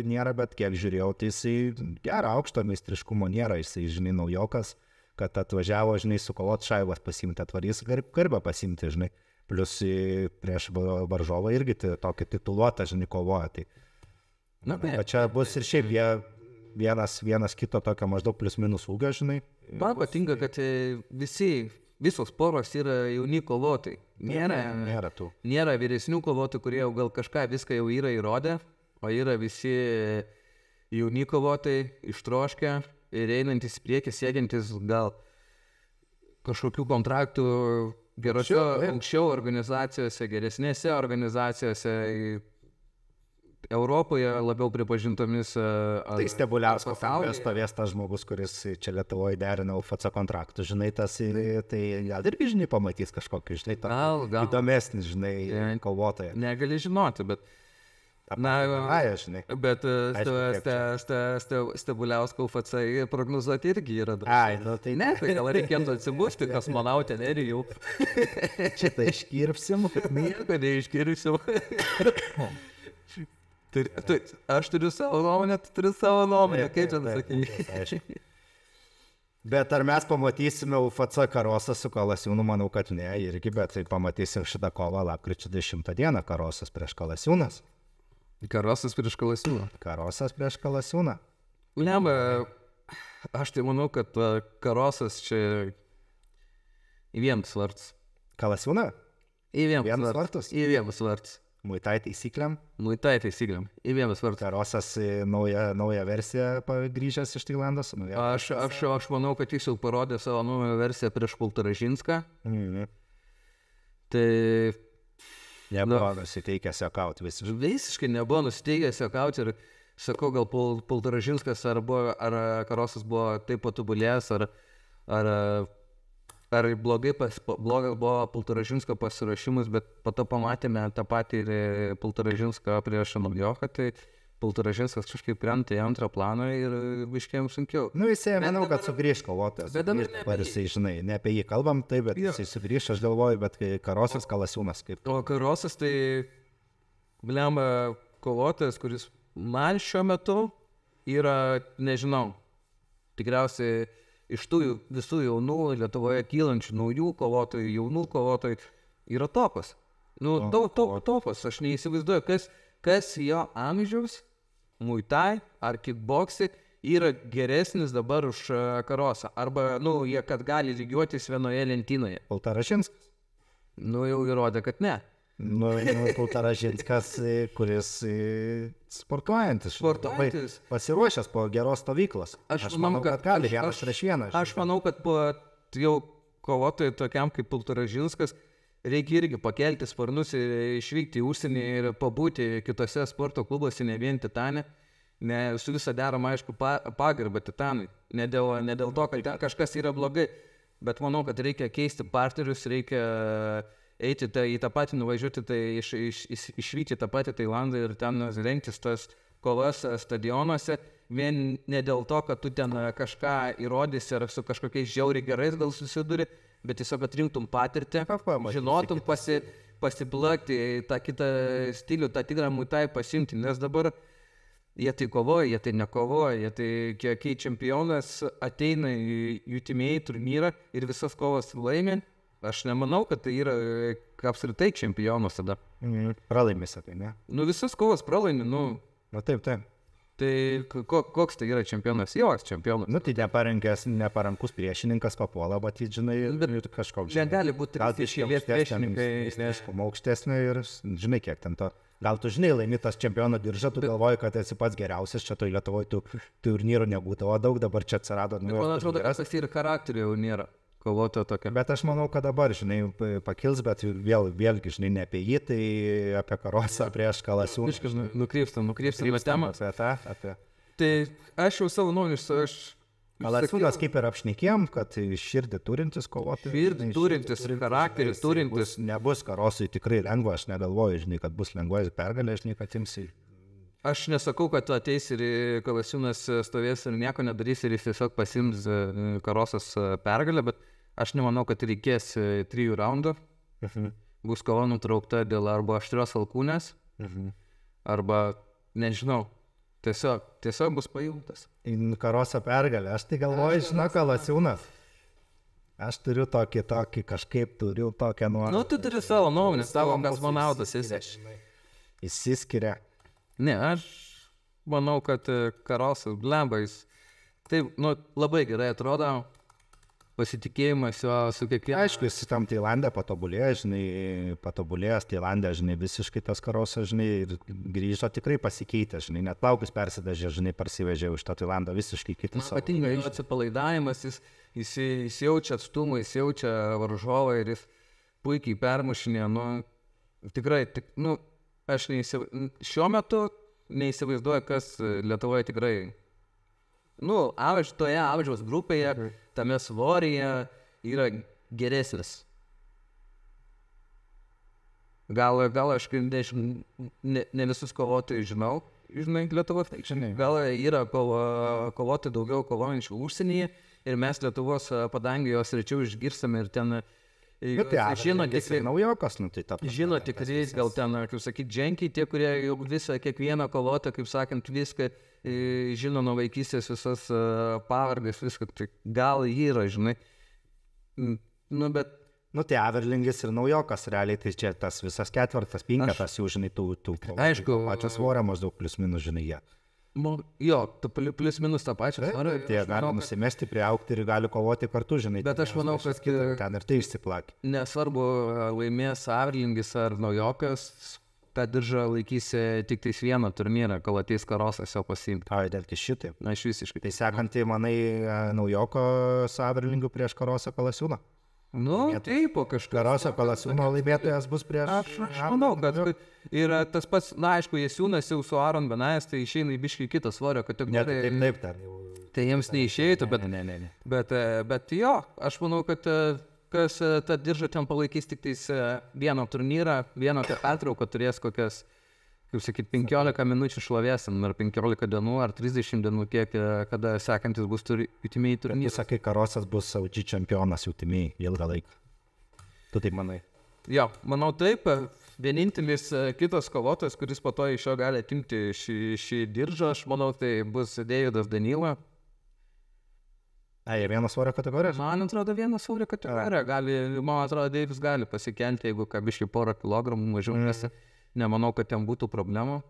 nėra, bet kiek žiūrėjau, tai jisai gerą aukšto meistriškumo nėra, jisai, žinai, naujokas, kad atvažiavo, žinai, sukovot šaivas pasimti, atvarys garbę pasimti, žinai. Plius prieš varžovą irgi tokį tituluotą, žinai, kovoja. Tai. Čia bus ir šiaip vienas kito tokio maždaug plius minus ūgio, žinai. Man patinka, kad visos poros yra jauni kovotojai. Nėra tų. Nėra vyresnių kovotojų, kurie jau gal kažką viską jau yra įrodę, o yra visi jauni kovotojai, ištroškę ir einantis priekį, siekiantis gal kažkokių kontraktų gerose, anksčiau organizacijose, geresnėse organizacijose, Europoje labiau pripažintomis. Tai Stebuliausko stovės tas žmogus, kuris čia Lietuvoje derina UFC kontraktų, žinai, tas tai gal irgi, žinai, pamatys kažkokį, žinai, įdomesnį, žinai, kovotoją. Negali žinoti, bet... žinai. Bet Stebuliausko UFC prognozuoti irgi yra daug. Tai ne, tai gal reikėtų atsibusti, kosmonautė nerijau. Čia tai iškirpsim. Nieko neiškirpsim. Aš turiu savo nuomonę, tu turi savo nuomonę, kaip čia sakyti. Bet ar mes pamatysime UFC Karosą su Kalasiūnu, manau, kad ne, irgi, bet pamatysim šitą kovą lapkričio 10 dieną, Karosas prieš Kalasiūnas. Karosas prieš Kalasiūną. Karosas prieš Kalasiūną. Aš tai manau, kad Karosas čia į vienus vartus. Kalasiūną? Į vienus vartus. Į vienus vartus. Muitai taisyklėm? Muitai taisyklėm. Į vienus vartus. Karosas naują versiją grįžęs iš Tailandos. Aš manau, kad jis jau parodė savo naują versiją prieš Poltaražinską. Tai... Nebuvo nusiteikęs jokauti visiškai. Visiškai nebuvo nusiteikęs jokauti ir sakau, gal Poltaražinskas ar Karosas buvo taip patobulėjęs, ar blogas buvo Poltaražinsko pasirašymus, bet po to pamatėme tą patį ir Poltaražinską prieš Naujoką, tai Poltaražinskas kažkaip krenta į antrą planą ir biškiai sunkiau. Jisai, manau, kad sugrįž kovotojas. Bet jisai, žinai, ne apie jį kalbam, taip, bet jisai sugrįž, aš galvoju, bet Karosas Kalasiūnas kaip. O Karosas tai, kovotojas, kuris man šiuo metu yra, nežinau, tikriausiai iš tų visų jaunų Lietuvoje kylančių naujų kovotojų, jaunų kovotojų yra topas. Topas, aš neįsivaizduoju, kas jo amžiaus muitai ar kickboxai yra geresnis dabar už Karosą. Arba, jie kad gali lygiuotis vienoje lentynoje. Poltaražinskas? Jau įrodė, kad ne. Poltaražinskas, kuris sportuojantis. Pasiruošęs po geros stovyklos. Aš manau, kad gali vienas prieš vieną. Aš manau, kad po jau kovotojai tokiam kaip Poltaražinskas reikia irgi pakelti sparnus ir išvykti į užsienį ir pabūti kitose sporto klubuose, ne vien Titane. Su visą deramą, aišku, pagarbą Titanui. Ne dėl to, kad kažkas yra blogai, bet manau, kad reikia keisti partnerius, reikia eiti į tą patį, nuvažiuoti, išvykti į tą patį Tailandą ir ten rengtis tas kovas stadionuose. Vien ne dėl to, kad tu ten kažką įrodysi ar su kažkokiais žiauriai gerais gal susiduri, bet tiesiog atrinktum patirtį, žinotum pasiplakti tą kitą stilių, tą tikrą muitai pasimti, nes dabar jie tai kovoja, jie tai nekovoja, kai čempionas ateina į UTMA turnyrą ir visas kovas laimi, aš nemanau, kad tai yra apskritai čempionas tada. Pralaimėsi tai, ne? Visas kovas pralaimi, taip. Tai koks tai yra čempionas? Joks čempionas. Tai neparankus priešininkas papuola, bet žinai, kažkoks. Negali būti išėlės priešininkai. Aukštesnė ir žinai, kiek ten to. Gal tu žinai, laimi tas čempiono diržą, tu galvoji, kad esi pats geriausias, čia toj Lietuvoje tų turnyrų nebūdavo daug, dabar čia atsirado. Man atrodo, kad tas ir charakterio jau nėra. Kovotojo tokia. Bet aš manau, kad dabar, žinai, pakils, bet vėlgi, žinai, ne apie jį, tai apie Karosą prieš Kalasiūną. Nukrypstam temą. Tai aš jau savo nuomonę, aš Kalasiūnas kaip ir apšnekėjom, kad širdį turintis kovoti. Širdį turintis, charakterį turintis. Nebus Karosui tikrai lengva, aš negalvoju, žinai, kad bus lengva pergalė, žinai, kad imsi. Aš nesakau, kad tu ateis ir Kalasiūnas stovės ir nieko nedarys ir jis tiesiog pasims Karosas pergalę, bet aš nemanau, kad reikės 3 raundų. Bus kova nutraukta dėl arba aštrios alkūnės, arba, nežinau, tiesiog bus paimtas. Karoso pergalė, aš tai galvoju, žinau, Kalasiūnas. Aš turiu tokį, kažkaip turiu tokią nuomonę. Nu, tu turi savo nuomonę, tavo kosmonautas įsiskiria. Ne, aš manau, kad Karosas blembais, taip, nu, labai gerai atrodo, pasitikėjimas jo su kiekvienu. Aišku, jis tam Tailande patobulėjęs, Tailande, žinai, visiškai tas Karosas, žinai, ir grįžo tikrai pasikeitęs, žinai, net plaukus persidažė, žinai, parsivežė iš to Tailando visiškai kitas. Patinka jo atsipalaidavimas, jis jaučia atstumą, jis jaučia varžovą ir jis puikiai permušinė, nu, tikrai, nu, aš šiuo metu neįsivaizduoju, kas Lietuvoje tikrai, nu, toje amžiaus grupėje, tame svoryje yra geresnis. Gal aš ne visus kovotojus žinau, žinai, Lietuvos, gal yra kovoti daugiau kovojančių užsienyje ir mes Lietuvos padangį jos rečiau išgirstame ir ten žino tikrai naujokas, nu tai žino tikrai, gal ten, kaip sakyt, dženkiai, tie, kurie jau visą kiekvieną kovotą, kaip sakant, viską žino nuo vaikystės visas pavardės, viską, tai gal yra, žinai. Nu, bet... Nu, tai Averlingis ir naujokas, realiai, tai čia tas visas ketvirtas, pinketas jau, žinai, tų aišku, pačią svorę maždaug plius minus, žinai, jie. Jo, plius minus tą pačią svorę. Tai gali nusimesti, priaugti ir gali kovoti kartu, žinai. Bet aš manau, kad ten ir tai išsiplakė. Nesvarbu, laimės Averlingis ar naujokas, tą diržą laikysi tik tais vieną turnyrą, kol ateis Karosas jo pasiimti. Ai, dėl šitai. Na, aš visiškai. Tai sekantį, manai, naujoko su Averlingu prieš Karosą Kalasiūną? Nu, taip, po kažką. Karoso Kalasiūno laimėtojas bus prieš... Aš manau, kad yra tas pats, na, aišku, Jasiūnas jau su Aron Benajas, tai išeina į biškį kitą svorio kategoriją. Taip, ten jau... Tai jiems neišeitų, bet... Ne. Bet jo, aš manau, kad kas tą diržą ten palaikys tik tais vieną turnyrą, vieną pertrauką turės kokias, kaip sakyt, 15 minučių šlovės, ar 15 dienų, ar 30 dienų, kiek, kada sekantis bus jutimiai turnyrai. Tu sakai, Karosas bus Saudži čempionas jutimiai ilgą laiką. Tu taip manai? Jo, manau taip. Vienintelis kitas kovotojas, kuris po to iš jo gali atimti šį diržą, aš manau, tai bus Deividas Danila. Jie vieną svorio kategoriją? Man atrodo, vieną svorio kategoriją. Man atrodo, Deivis gali pasikelti, jeigu kabiškai porą kilogramų mažiau, nes nemanau, kad ten būtų problemų.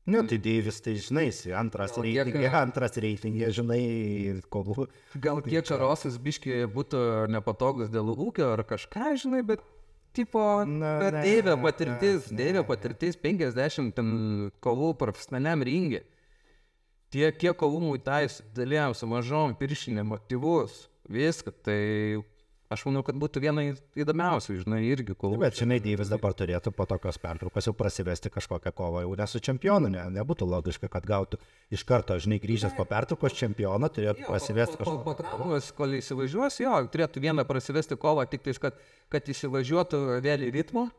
Nu, tai Deivis, tai žinai, antras reitingė, žinai, ir kovų. Gal kiek Karosas biškai būtų nepatogus dėl ūkio ar kažką, žinai, bet tipo, Deivio patirtis 50 ten kovų profesionaliam ringe. Kiek kovų muitais dalėjom su mažom piršinėm, aktyvus, viską, tai aš manau, kad būtų viena įdomiausių, žinai, irgi kovų. Bet, žinai, Deivis dabar turėtų po tokios pertraukos jau prasivesti kažkokią kovą, jau nesu čempionu, nebūtų logiška, kad gautų iš karto, žinai, grįžęs po pertraukos čempioną, turėtų prasivesti kažkokią. Po traumos, kol įsivažiuos, jo, turėtų vieną prasivesti kovą, tik tais, kad įsivažiuotų vėl į ritmą,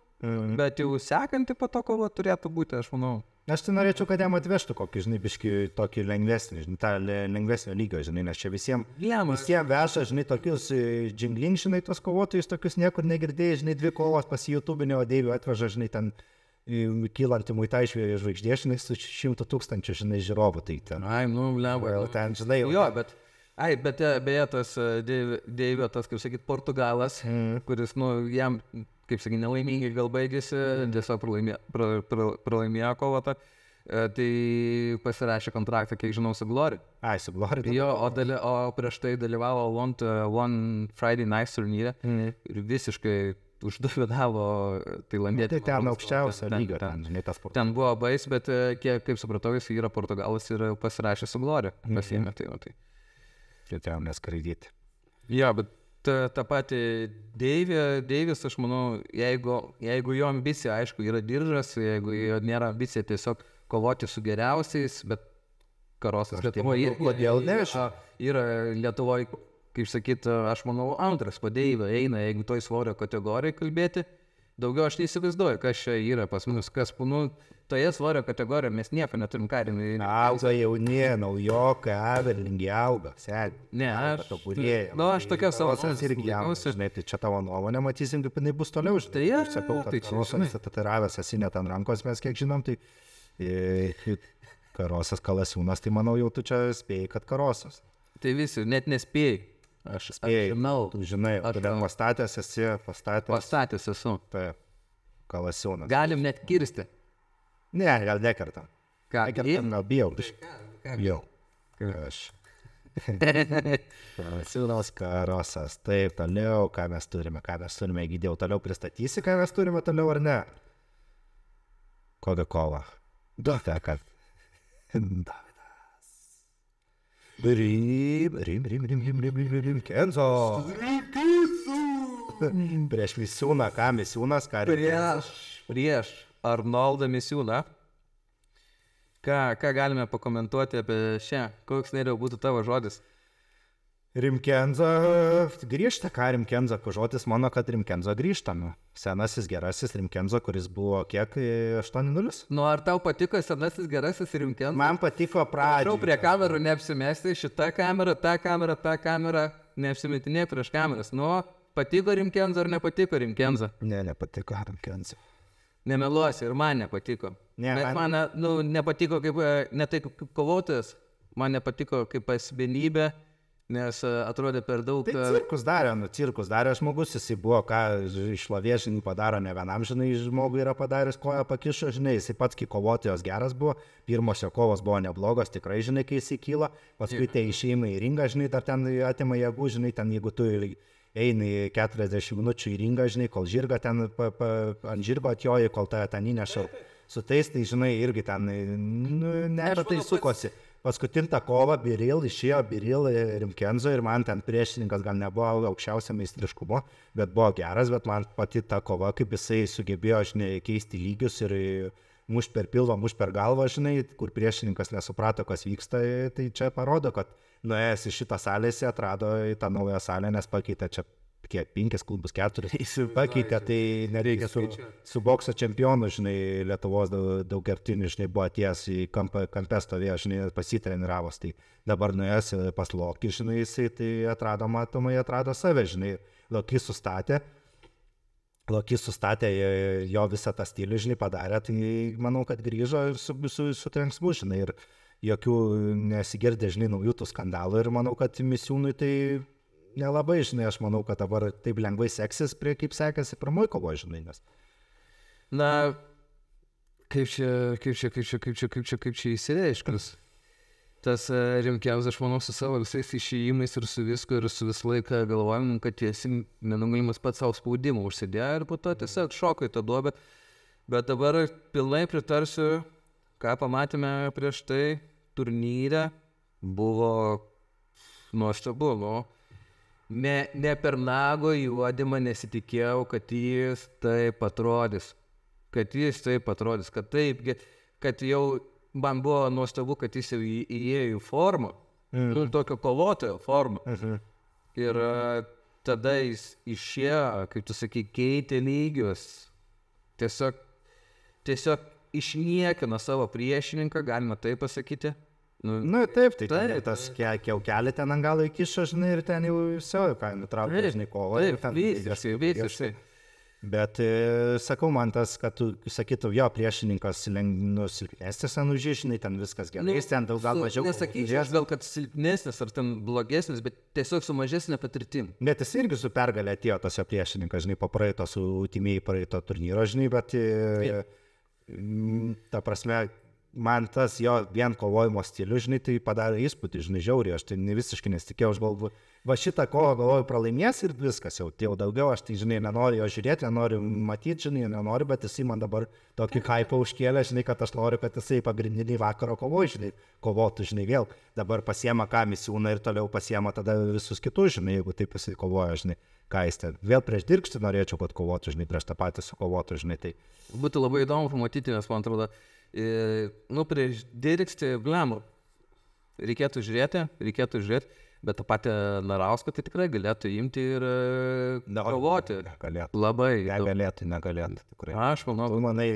bet jau sekantį po to kovą turėtų būti, aš manau. Aš tai norėčiau, kad jam atvežtų kokį, žinai, biškį tokį lengvesnį, žinai, tą lengvesnio lygio, žinai, nes čia visiems veža, žinai, tokius džinglink, žinai, tos kovotojus, tokius niekur negirdėjai, žinai, 2 kovos pas YouTube'inį, o Deivio atveža, žinai, ten kylantį muitą iš žvaigždė, žinai, su 100 000, žinai, žiūrovų, tai ten. Ai, nu, lemba. Ten, žinai, jo, bet beje, tas Deivio, tas, kaip sakyt, Portugalas, kuris, nu, jam... kaip sakai, nelaimingai gal baigėsi, tiesiog pralaimėjo kovotą, tai pasirašė kontraktą, kiek žinau, su Glory. Ai, su Glory. Jo, o prieš tai dalyvavo One Friday Night turnyre ir visiškai uždominavo tailandietį. Tai ten aukščiausio lygio, žinai, tas sportas. Ten buvo bais, bet kaip supratau, jis yra Portugalas ir pasirašė su Glory. Pasiėmė tai. Tai ten neskraidyti. Jo, bet tą patį Deivis, aš manau, jeigu jo ambicija, aišku, yra diržas, jeigu jo nėra ambicija tiesiog kovoti su geriausiais, bet Karosas Lietuvoje. Kodėl nežinau? Yra Lietuvoje, kaip sakyt, aš manau, antras po Deivio eina, jeigu toj svorio kategorijai kalbėti. Daugiau aš neįsivaizduoju, kas čia yra pas mus, kas, toje svorio kategorijoje mes nieko neturim karinį. Auga jauni, naujokai, averlingi auga, seniai. Ne, aš... aš tokia savo... irgi jaunas, žinai, tai čia tavo nuomonė, matysim, kaip jinai bus toliau, žinai. Tai aš sakau, kad Karosas tatuiravęs esi net ant rankos, mes kiek žinom, tai Karosas Kalasiūnas, tai manau, jau tu čia spėjai, kad Karosas. Tai visi, net nespėjai. Aš žinau. Tu žinai, todėl pastatęs esi, Pastatęs esu. Taip, Kalasiūnas. Galim net kirsti. Ne, gal nekartam. Ką? Nekartam, gal bijau. Jau. Aš. Kalasiūnas, Karosas. Taip, toliau, ką mes turime, Egidėjau, toliau pristatysi, ką mes turime toliau ar ne? Kokią kovą? Duotę, kad. Davidas. Rim, Kenzo. Prieš Misiūną, ką Misiūnas, ką Prieš Arnoldą Misiūną. Ką galime pakomentuoti apie šią? Koks nerėjau būtų tavo žodis? Rimkenza grįžta, ką Rimkenza, žodis mano, kad Rimkenza grįžta. Senasis gerasis Rimkenza, kuris buvo kiek 8-0. Ar tau patiko senasis gerasis Rimkenza? Man patiko pradžioje. Prašau prie kamerų neapsimesti, šitą kamerą, tą kamerą, neapsimetinė prieš kameras. Patiko Rimkenza ar nepatiko Rimkenza? Ne, nepatiko Rimkenza. Nemeluosi, ir man nepatiko. Bet man nepatiko ne tai kaip kovotojas, man nepatiko kaip asmenybė. Nes atrodė per daug... Tai cirkus darė žmogus, jisai buvo, ką išlovė, žinai, padaro ne vienam, žinai, žmogui yra padaręs koją pakišo, žinai, jisai pats, kai kovotojas geras buvo, pirmos jo kovos buvo neblogos, tikrai, žinai, kai jisai kyla, paskui tai išeina į ringą, žinai, dar ten atima jėgų, žinai, ten jeigu tu eini 40 minučių į ringą, žinai, kol žirga ten ant žirgo atjoji, kol tave ten įneša su tais, tai, žinai, irgi ten, tai sukosi. Paskutinta kova išėjo Biril Rimkenzo ir man ten priešininkas gal nebuvo aukščiausio meistriškumo, bet buvo geras, bet man pati ta kova, kaip jisai sugebėjo, žinai, keisti lygius ir muš per pilvą, muš per galvą, žinai, kur priešininkas nesuprato, kas vyksta, tai čia parodo, kad nuėjęs į šitą salę jis atrado į tą naują salę, nes pakeitė čia 5 klubus, 4 pakeitė, tai nereikia su bokso čempionu, žinai, Lietuvos daugkartiniu, žinai, buvo atėjęs į kampę stovėjo, žinai, pasitreniravosi, tai dabar nuėjęs pas Lokį, žinai, jisai tai atrado save, žinai, Lokį sustatė jo visą tą stilių, žinai, padarė, tai manau, kad grįžo ir su trenksmu, žinai, ir jokių nesigirdė, žinai, naujų tų skandalų ir manau, kad Misiūnui tai nelabai, žinai, aš manau, kad dabar taip lengvai seksis, kaip sekasi pirmoj kovoje, žinai, nes. Kaip čia įsireiškus. Tas Rimkenza, aš manau, su savo visais išėjimais ir su visku ir su visą laiką galvojom, kad esi nenugalimas pats savo spaudimą užsidėjo ir po to tiesiog šoko į tą duobę. Bet dabar pilnai pritarsiu, ką pamatėme prieš tai turnyre, buvo nuostabu, Ne per nago juodimą nesitikėjau, kad jis taip atrodys. Kad jau man buvo nuostabu, kad jis jau įėjo į formą, tokio kovotojo formą. Ir tada jis išėjo, kaip tu sakai, keitė lygius. Tiesiog išniekino savo priešininką, galima taip pasakyti. Taip, tai tas kiaukelį ten ant galo įkišo, žinai, ir ten jau siau, ką nutraukė, žinai, kovą. Taip, visiškai. Bet sakau, man tas, kad tu sakytum, jo priešininkas silpnesnis ant užį, žinai, ten viskas gerai, jis ten daug gal mažiau. Nesakyčiau, gal kad silpnesnis ar ten blogesnis, bet tiesiog su mažesnė patirtim. Bet jis irgi su pergalė atėjo tas jo priešininkas, žinai, po praeito su Utimėjai praeito turnyro, žinai, bet ta prasme, man tas jo vien kovojimo stilius, žinai, tai padarė įspūdį, žinai, žiauriai, aš tai visiškai nesitikėjau, aš galvoju, va šitą kovą galvoju pralaimės ir viskas jau daugiau, aš tai, žinai, nenoriu jo žiūrėti, nenoriu matyti, žinai, nenoriu, bet jisai man dabar tokį hypą užkėlė, žinai, kad aš noriu, kad jisai pagrindinį vakaro kovoju, žinai, kovotų, žinai, vėl, dabar pasiema ką Misiūną ir toliau pasiema tada visus kitus, žinai, jeigu taip jisai kovoja, žinai, ką jis ten, vėl prieš Dirkštį norėčiau, kad kovotų, žinai, prieš tą patį sukovotų, žinai, tai. Būtų labai įdomu pamatyti, nes man atrodo, prieš Dirkštį, blemų, reikėtų žiūrėti, bet tą patį Narauską tai tikrai galėtų imti ir kovoti. Negalėtų. Labai. Negalėtų. Tikrai. Aš manau. Tu manai,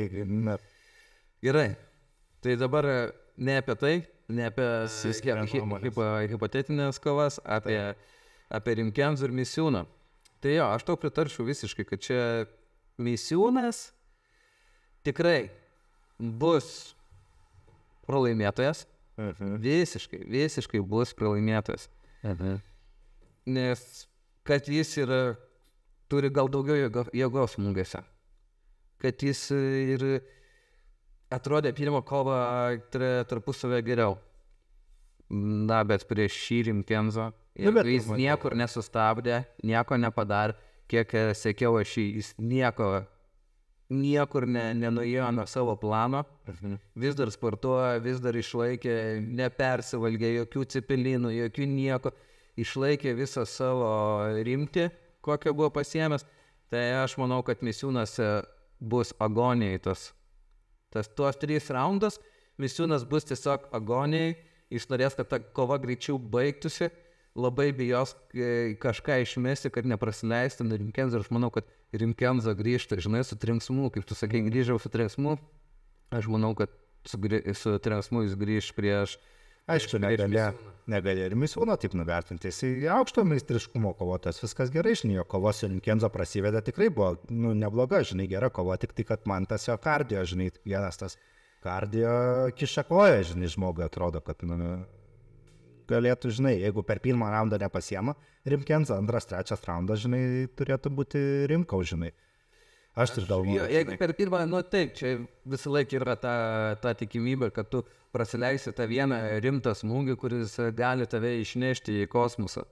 Gerai. Tai dabar ne apie tai, ne apie hipotetinės kovas, apie Rimkenzą ir Misiūną. Tai jo, aš tau pritarčiau visiškai, kad čia Misiūnas tikrai bus pralaimėtojas. Visiškai bus pralaimėtojas. Nes kad jis turi gal daugiau jėgos smūgiuose. Kad jis ir atrodė pirmą kovą tarpusavę geriau. Na, bet prieš šį Rimkenzą jis niekur nesustabdė, nieko nepadarė. Kiek sekiau aš jis niekur nenuėjo nuo savo plano. Vis dar sportuoja, vis dar išlaikė, nepersivalgė jokių cepelinų, jokių nieko. Išlaikė visą savo rimtį, kokią buvo pasiėmęs. Tai aš manau, kad Misiūnas bus agonijai tuos 3 raundus. Misiūnas bus tiesiog agonijai. Jis norės, kad ta kova greičiau baigtųsi. Labai bijos kažką išmesti, kad neprasileistų Rimkenzą. Aš manau, kad Rimkenza grįžta, žinai, su trenksmu. Kaip tu sakai, grįžau su trenksmu. Aš manau, kad su trenksmu jis grįž prieš... Aišku, negali ir Misiūną taip nuvertinti. Jis aukšto meistriškumo kovotojas, viskas gerai, žinai, jo kovos su Rimkenza prasideda tikrai buvo, nebloga, žinai, gera kova, tik tai, kad man tas jo kardio, žinai, vienas tas kardio kiša koją, žinai, žmogui atrodo, kad galėtų, žinai, jeigu per pirmą raundą nepasiema Rimkenza, antras, trečias raundas, žinai, turėtų būti Rimkau, žinai. Aš ir galvoju. Jeigu per pirmą, taip, čia visą laiką yra ta tikimybė, kad tu prasileisi tą vieną rimtą smūgį, kuris gali tave išnešti į kosmosą.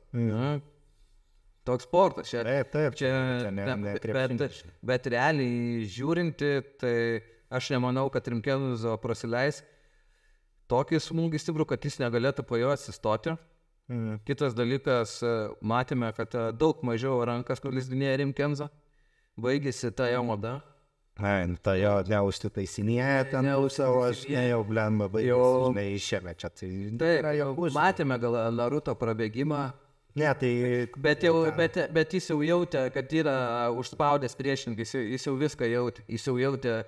Toks sportas. Bet realiai žiūrinti, tai aš nemanau, kad Rimkenzo prasileis tokį smūgį stiprų, kad jis negalėtų po jo atsistoti. Kitas dalykas, matėme, kad daug mažiau rankas nuleisdinėja Rimkenzo. Baigėsi ta jo mada. Ta jo neužsitaisinėja ten savo, aš jau blemba baigėsi, žinai, išėmė čia. Taip, matėme gal Naruto prabėgimą. Ne, tai... Bet jis jau jautė, kad yra užspaudęs priešininkas, jis jau viską jautė. Jis jau jautė...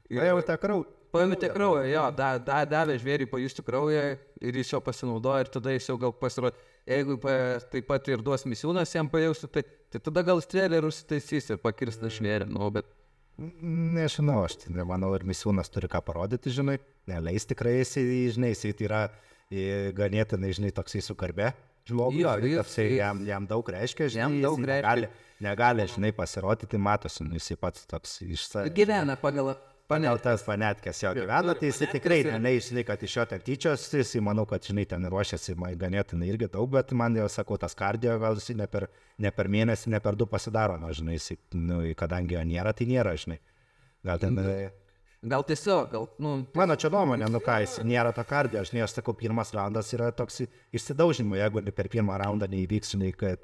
Pajautė kraują. Pajautė kraują, jo, davė žvėrį pajusti kraują ir jis jo pasinaudojo ir tada jis jau gal pasirodė. Jeigu taip pat ir duos Misiūnas jam pajausti, tai tada gal strėlė ir užsitaisys ir pakirs tą žvėrį, bet... Nežinau, aš manau, ir Misiūnas turi ką parodyti, žinai, neleis tikrai, žinai, jis yra ganėtinai, žinai, toksai su garbė žmogus, jam daug reiškia, žinai, negali, žinai, pasirodyti, matosi, jis pats toks gyvena pagal tas panetkės jo gyvena, tai jis tikrai žinai, kad iš jo ten tyčios, jis manau, kad, žinai, ten ruošiasi ganėtinai irgi daug, bet man jau sakau, tas kardio gal jis ne per mėnesį, ne per 2 pasidaro, žinai, kadangi jo nėra, tai nėra, žinai. Gal tiesiog, Mano čia nuomonė, ką jis nėra to kardio, žinai, aš sakau, pirmas raundas yra toks išsidaužimo, jeigu per pirmą raundą neįvyks, žinai, kad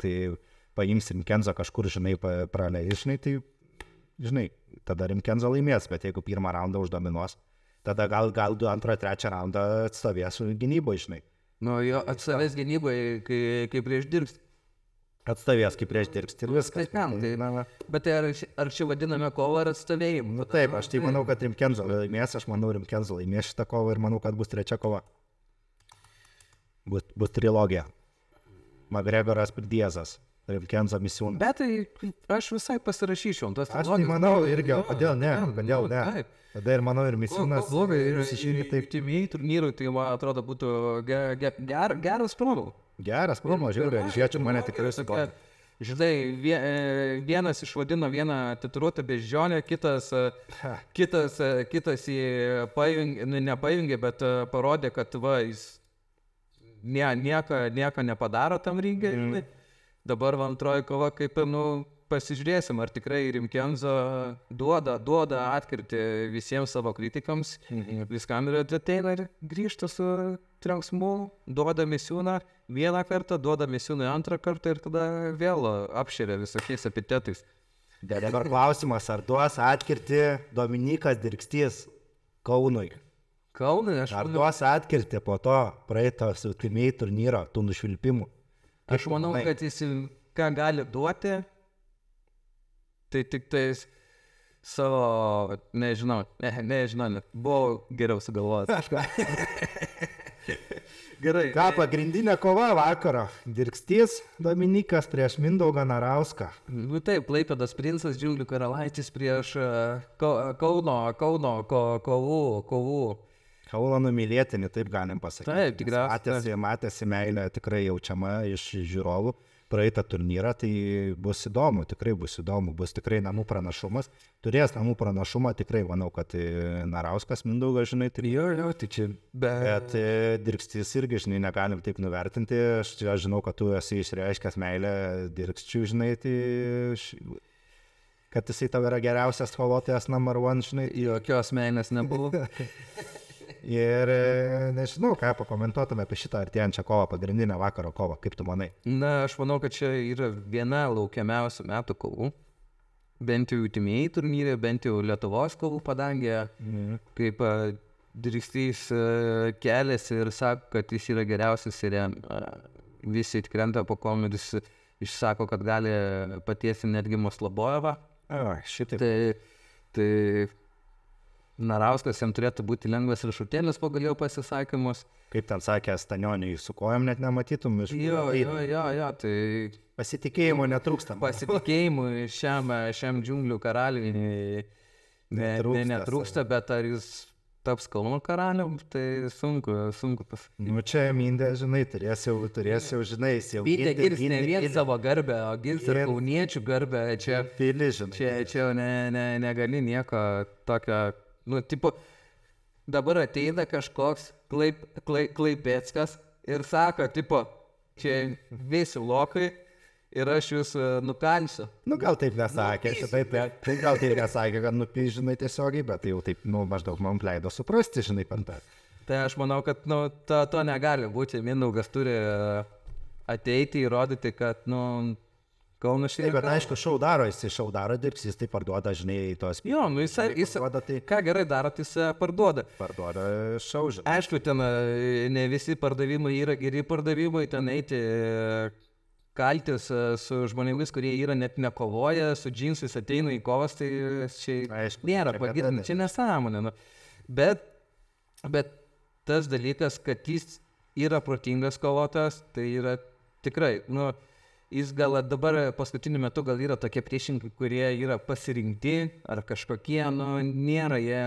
paims Rimkenzą kažkur, žinai, praleis, žinai, tai, žinai, tada Rimkenza laimės, bet jeigu pirmą raundą uždominuos, tada gal 2, 2, 3 raundą atstovės gynyboje, žinai. Jo atstovės gynyboje, kai prieš dirbs. Atstovės, kaip prieš dirbs ir viskas. Bet ar čia vadiname kovą ar atstovėjimą? Taip, aš tai manau, kad Rimkenza laimės, aš manau, Rimkenza laimės šitą kovą ir manau, kad bus 3 kova. Bus trilogija. McGregoras ir Diazas. Rimkenza Misiūnas. Bet tai aš visai pasirašyčiau. Aš tai manau irgi, kodėl ne. Tada ir manau ir Misiūnas. Blogai, ir timiai turnyrui, tai man atrodo būtų geras promo. Geras promo, žiūrėjau, žiūrėčiau mane tikrai sudomino. Žinai, vienas išvadino vieną tatuiruotę beždžionę, kitas jį nepajungė, bet parodė, kad jis nieko nepadaro tam ringai. Dabar antroji kova, kaip pasižiūrėsim, ar tikrai Rimkenza duoda atkirti visiems savo kritikams, viskam ir ateina ir grįžta su trenksmu, duoda Misiūną vieną kartą, duoda Misiūną antrą kartą ir tada vėl apšeria visokiais epitetais. Dabar klausimas, ar duos atkirti Dominikas Dirkstys Kaunui? Kaunui aš Ar manau, duos atkirti po to praeito Ultimate turnyro, tų nušvilpimų? kad jis ką gali duoti, tai tik tais savo, nežinau, buvau geriau sugalvojęs. Gerai. Ką, pagrindinė kova vakaro? Dirkstys Dominikas prieš Mindaugą Narauską. Nu taip, Klaipėdos princas Džiunglių karalaitis prieš Kauno kovų. Kauno numylėtinį, taip galim pasakyti. Taip, tikriausiai. Matėsi meilė tikrai jaučiama iš žiūrovų. Praeitą turnyrą, tai bus įdomu, tikrai bus įdomu, bus tikrai namų pranašumas. Turės namų pranašumą, tikrai manau, kad Narauskas Mindaugas, žinai, tai... Jo, tai čia... Bet Dirkstys irgi, žinai, negalim taip nuvertinti. Aš žinau, kad tu esi išreiškęs meilę Dirksčių, žinai, tai... Kad jisai tau yra geriausias kovotojas number one, žinai. Jokios meilės nebuvo. Ir nežinau, ką pakomentuotume apie šitą artėjančią kovą, pagrindinę vakaro kovą, kaip tu manai? Na, aš manau, kad čia yra viena laukiamiausių metų kovų. Bent jau Ultimate turnyrė, bent jau Lietuvos kovų padangė, kaip Dirkstys keliasi ir sako, kad jis yra geriausias ir visi atkrenta po komedis, išsako, kad gali patiesti netgi Moslobojevą. Šitaip. Tai Narauskas jam turėtų būti lengvas riešutėlis po galėjo pasisakymus. Kaip ten sakė, Stanioniui su kojom net nematytum. Jo, tai... Pasitikėjimo netrūksta. Pasitikėjimui šiam džiunglių karaliui netrūksta, bet ar jis taps Kauno karalium, tai sunku pasakyti. Nu čia Mindė, žinai, turės jau, žinai, jis jau... Mindė girs ne vien savo garbę, o girs ir kauniečių garbę. Čia negali nieko tokio... Nu, tipo, dabar ateina kažkoks Klaipėckas ir sako, tipo, čia visi lokai ir aš jūs nukalsiu. Nu, gal taip nesakė, gal taip nesakė, kad žinai, tiesiogiai, bet tai jau taip, maždaug man leido suprasti, žinai, pantą. Tai aš manau, kad, to negali būti. Mindaugas turi ateiti, įrodyti, kad, Kaunas šiandien. Bet aišku, šau daro, Dirksys, tai parduoda, žinai, tos... Jo, jis ką gerai daro, tai jis parduoda. Parduoda šau, žinai. Aišku, ten ne visi pardavimai yra geri pardavimai, ten eiti kaltis su žmonėmis, kurie yra net nekovoja, su džinsais ateina į kovas, tai čia aišku, nėra pagirtina, čia nesąmonė. Bet tas dalykas, kad jis yra protingas kovotojas, tai yra tikrai, jis gal dabar paskutiniu metu gal yra tokie priešininkai, kurie yra pasirinkti ar kažkokie, nėra jie,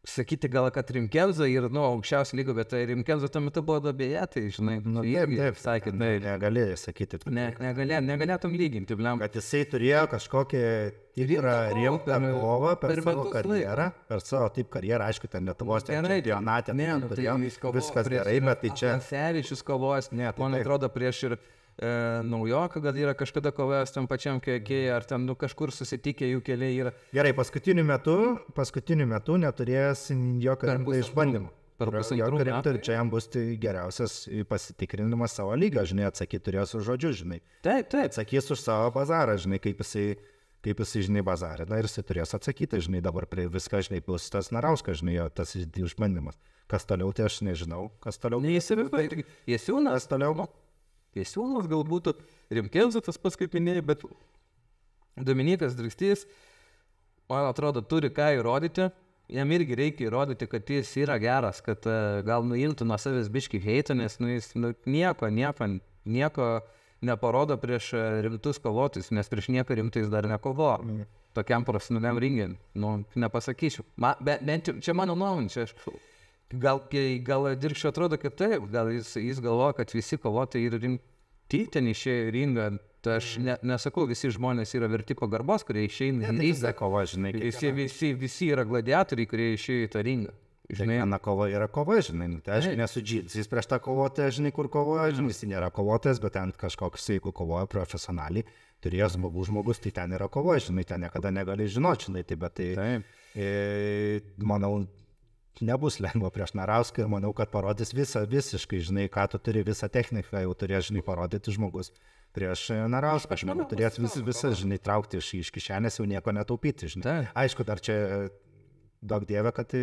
sakyti gal, kad Rimkenzo yra, aukščiausio lygio, bet Rimkenzo tuo metu buvo duobėje, tai žinai, taip, sakė, negalėjai sakyti. Negalėtum lyginti, bliam. Kad jisai turėjo kažkokią tikrą rimtą kovą per savo karjerą, aišku, ten Lietuvos čempionate, viskas gerai, bet tai čia... Sevičius kovos, man atrodo, prieš ir Naujoką, kad yra kažkada kovojęs tam pačiam kiekėjai, ar ten kažkur susitikę jų keliai yra. Gerai, paskutiniu metu neturėjęs jokio rimto išbandymų. Jokio rimto ir čia jam bus tai geriausias pasitikrinimas savo lygio, žinai, atsakyti turės už žodžius, žinai. Taip. Atsakys už savo bazarą, žinai, kaip jisai, žinai, bazarą. Na ir jisai turės atsakyti, žinai, dabar prie viską, žinai, bus tas Narauskas, žinai, tas išbandymas. Kas toliau, tai aš nežinau, kas toliau. Jesiūnas toliau. Jesiūnas gal būtų Rimkenzo tas pats kaip minėjai, bet Dominikas Dirkstys, man atrodo, turi ką įrodyti. Jam irgi reikia įrodyti, kad jis yra geras, kad gal nuimtų nuo savęs biškį heitą, nes jis nieko neparodo prieš rimtus kovotojus, nes prieš nieką rimtai jis dar nekovo. Tokiam profesionaliam ringin, nepasakyčiau. Bent čia mano nuomonė, čia aš... Gal Dirkščiui atrodo, kad taip, gal jis galvoja, kad visi kovotojai yra rimti, ten išėjo į ringą. Tai aš nesakau, visi žmonės yra verti pagarbos, kurie išeina į ringą. Visi yra gladiatoriai, kurie išėjo į tą ringą. Viena kova yra kova, žinai, tai aš nesu džinsais prieš tą kovotoją, žinai, kur kovoja, žinai, jis nėra kovotojas, bet ten kažkoks, jeigu kovoja profesionaliai, turėjęs žmogus, tai ten yra kova, žinai, ten niekada negali žinoti, žinai, bet tai, manau, nebus lengva prieš Narauską ir manau, kad parodys visiškai, žinai, ką tu turi, visą techniką jau turės, žinai, parodyti žmogus prieš Narauską. Aš manau, turės visą, žinai, traukti iš kišenės, jau nieko netaupyti, žinai. Aišku, dar čia daug dievė, kad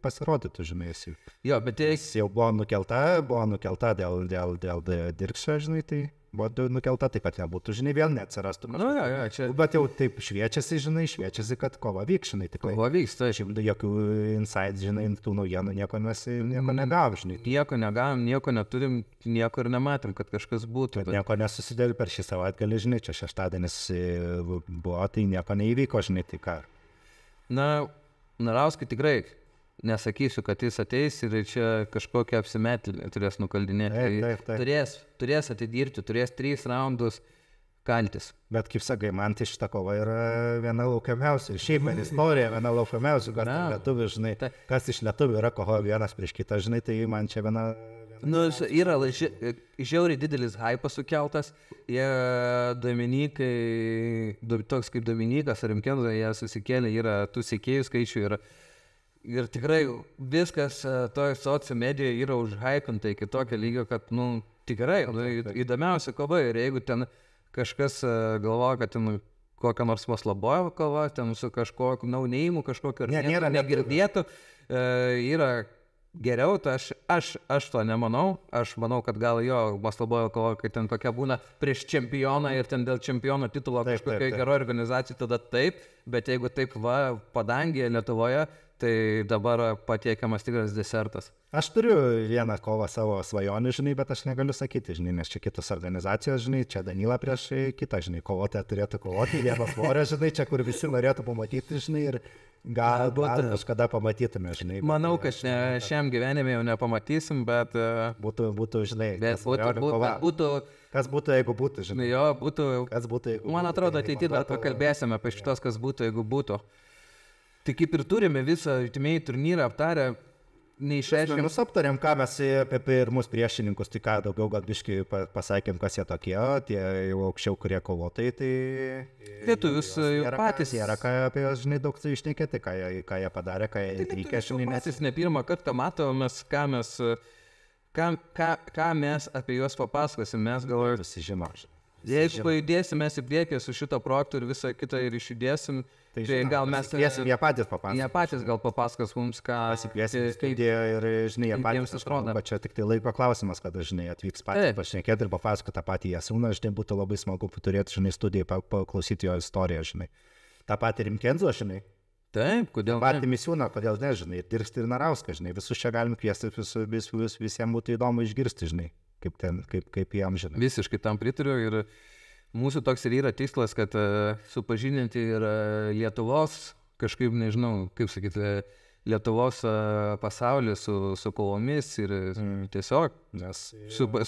pasirodytų, žinai, jis Jo, bet tai... jau buvo nukelta dėl Dirkšio, žinai, tai buvo nukelta, tai kad nebūtų, žinai, vėl neatsirastų. Nu, jo, čia... Bet jau taip šviečiasi, kad kova vyks, žinai, tikrai. Kova vyks, tai. Šiaip jokių insights, žinai, tų naujienų nieko negavom, žinai. Nieko negavom, nieko neturim, nieko ir nematėm, kad kažkas būtų. Bet nieko nesusidėlė per šį savaitgalį, žinai, čia šeštadienis buvo, tai nieko neįvyko, žinai, tai ką. Na, Narauskai tikrai nesakysiu, kad jis ateis ir čia kažkokią apsimetilį turės nukaldinėti. Turės atidirbti, turės 3 raundus kaltis. Bet kaip sakai, man tai šita kova yra viena laukiamiausia. Šiaip man istorija viena laukiamiausia, kad lietuvių, žinai, kas iš lietuvių yra kovoja vienas prieš kitą, žinai, tai man čia viena... Nu, yra žiauriai didelis hypas sukeltas, jie toks kaip Dominikas ar Rimkenzo, jie susikėlė, yra tų sekėjų skaičių ir tikrai viskas toj socio medijoje yra užhypinta iki tokio lygio, kad, nu, tikrai įdomiausia kova ir jeigu ten kažkas galvoja, kad ten kokią nors Maslabojevo kova, ten su kažkokiu naunėjimu, kažkokiu ar negirdėtų, yra geriau, tai aš to nemanau, aš manau, kad gal jo Maslabojevo kova, kai ten kokia būna prieš čempioną ir ten dėl čempiono titulo kažkokia gera organizacija, tada taip, bet jeigu taip padangėje Lietuvoje, tai dabar patiekiamas tikras desertas. Aš turiu vieną kovą savo svajonių, žinai, bet aš negaliu sakyti, žinai, nes čia kitos organizacijos, žinai, čia Danila prieš kitą, žinai, kovotoją turėtų kovoti, vieną svorę, žinai, čia kur visi norėtų pamatyti, žinai, ir gal kažkada pamatytume, žinai. Manau, kad šiam gyvenime jau nepamatysim, bet... Būtų, žinai, kas būtų, jeigu būtų, žinai. Jo, būtų... Kas būtų, jeigu būtų. Man atrodo, ateityje dar pakalbėsime apie šitos, kas būtų, jeigu būtų. Tai kaip ir turime visą ultimate turnyrą aptarę, neišreiškėm. Mes aptarėm, ką mes apie pirmus priešininkus, tai ką daugiau gal biškai pasakėm, kas jie tokie, tie jau aukščiau, kurie kovotojai, tai... Lietuvius patys. Yra ką apie juos, žinai, daug išnekėti, ką jie padarė, ką jie reikia, žinai. Patys ne pirmą kartą matomės, ką mes apie juos papasakosim, mes galvojame. Visi žino. Jeigu pajudėsim mes į priekį su šito projektu ir visą kitą ir išjudėsim, tai gal mes... Jie patys papasakos. Jie patys gal papasakos mums, ką... Pasikviesim studiją ir, žinai, jie patys atrodo. Bet čia tik tai laiko klausimas, kada, žinai, atvyks patys pašnekėti ir papasakoti tą patį Jasūną, žinai, būtų labai smagu turėti, žinai, studiją, paklausyti jo istoriją, žinai. Ta patį Rimkenzo, žinai. Taip, kodėl ne? Patį Misiūną, kodėl ne, žinai, ir Dirkštį ir Narauską, žinai, visus čia galim kviesti, visiems būtų įdomu išgirsti, žinai. Kaip jam žinai. Visiškai tam pritariu ir mūsų toks ir yra tikslas, kad supažindinti ir Lietuvos, kažkaip nežinau, kaip sakyti, Lietuvos pasaulį su kovomis ir tiesiog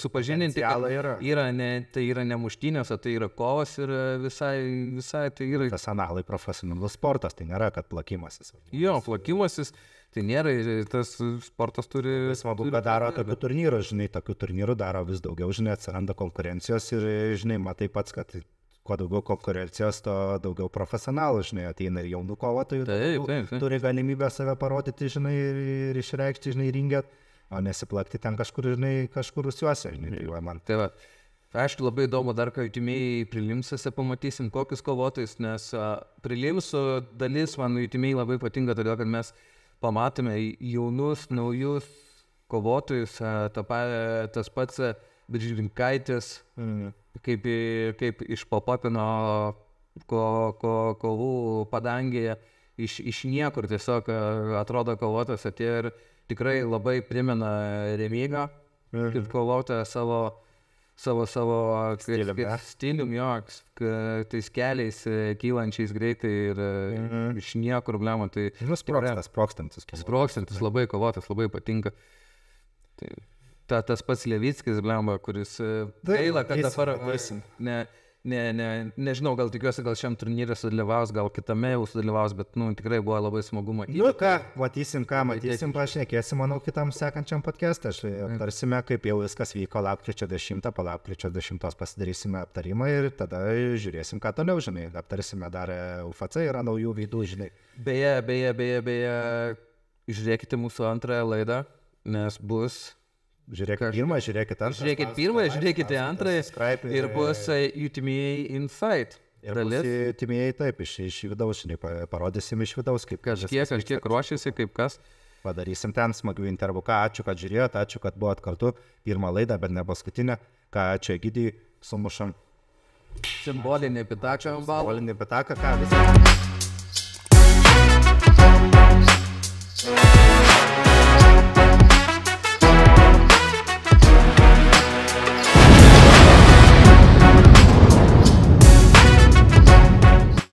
supažindinti, tai yra ne muštynės, o tai yra kovos ir visai tai yra... Tas analai profesionalus sportas, tai nėra, kad plakimasis. Jo, plakimasis. Tai nėra, tas sportas turi... Smagu, kad daro tokių turnyrų, žinai, tokių turnyrų daro vis daugiau, žinai, atsiranda konkurencijos ir, žinai, matai pats, kad kuo daugiau konkurencijos, to daugiau profesionalų, žinai, ateina ir jaunų kovotojų, turi galimybę save parodyti, žinai, ir išreikšti, žinai, ringėt, o nesiplakti ten kažkur, žinai, kažkur rusiuose, žinai, tai man. Tai va, aišku, labai įdomu dar, kai ultimėjai prilimsuose pamatysim kokius kovotojus, nes prilimsų dalis man ultimėjai labai patinka, todėl kad mes pamatome jaunus, naujus kovotojus, tas pats Biržirinkaitis, kaip iš popapino kovų padangėje, iš niekur tiesiog atrodo kovotojas atėjo ir tikrai labai primena Remygą, kaip kovotoją savo stilium, tais keliais kylančiais greitai ir iš niekur problemų. Tai sprogstantis, labai kovotas, labai patinka. Tai tas pats Levickis, blemba, kuris gaila, kad dabar nežinau, gal tikiuosi, gal šiam turnyrė sudalyvaus, gal kitame jau sudalyvaus, bet tikrai buvo labai smagu matyti. Nu ką, matysim, pašnekėsim, manau, kitam sekančiam podcast'e. Aptarsime, kaip jau viskas vyko lapkričio 10, po lapkričio 10 pasidarysime aptarimą ir tada žiūrėsim, ką toliau, žinai. Aptarsime dar UFC, yra naujų veidų, žinai. Beje, žiūrėkite mūsų antrąją laidą, nes bus... Žiūrėkit pirmą, žiūrėkit antrą. Žiūrėkite antrąją ir bus UTMA Insight. Ir dalis. Timėjai taip, iš vidaus, žinai, parodysim iš vidaus, kaip Kažkiek ruošiasi, kaip kas. Padarysim ten smagių intervų. Ką, ačiū, kad žiūrėjot, ačiū, kad buvot kartu. Pirmą laidą, bet ne paskutinę. Ką, ačiū Egidijui, sumušam. Simbolinė pitačio ant balo. Simbolinė pitaką, ką visą.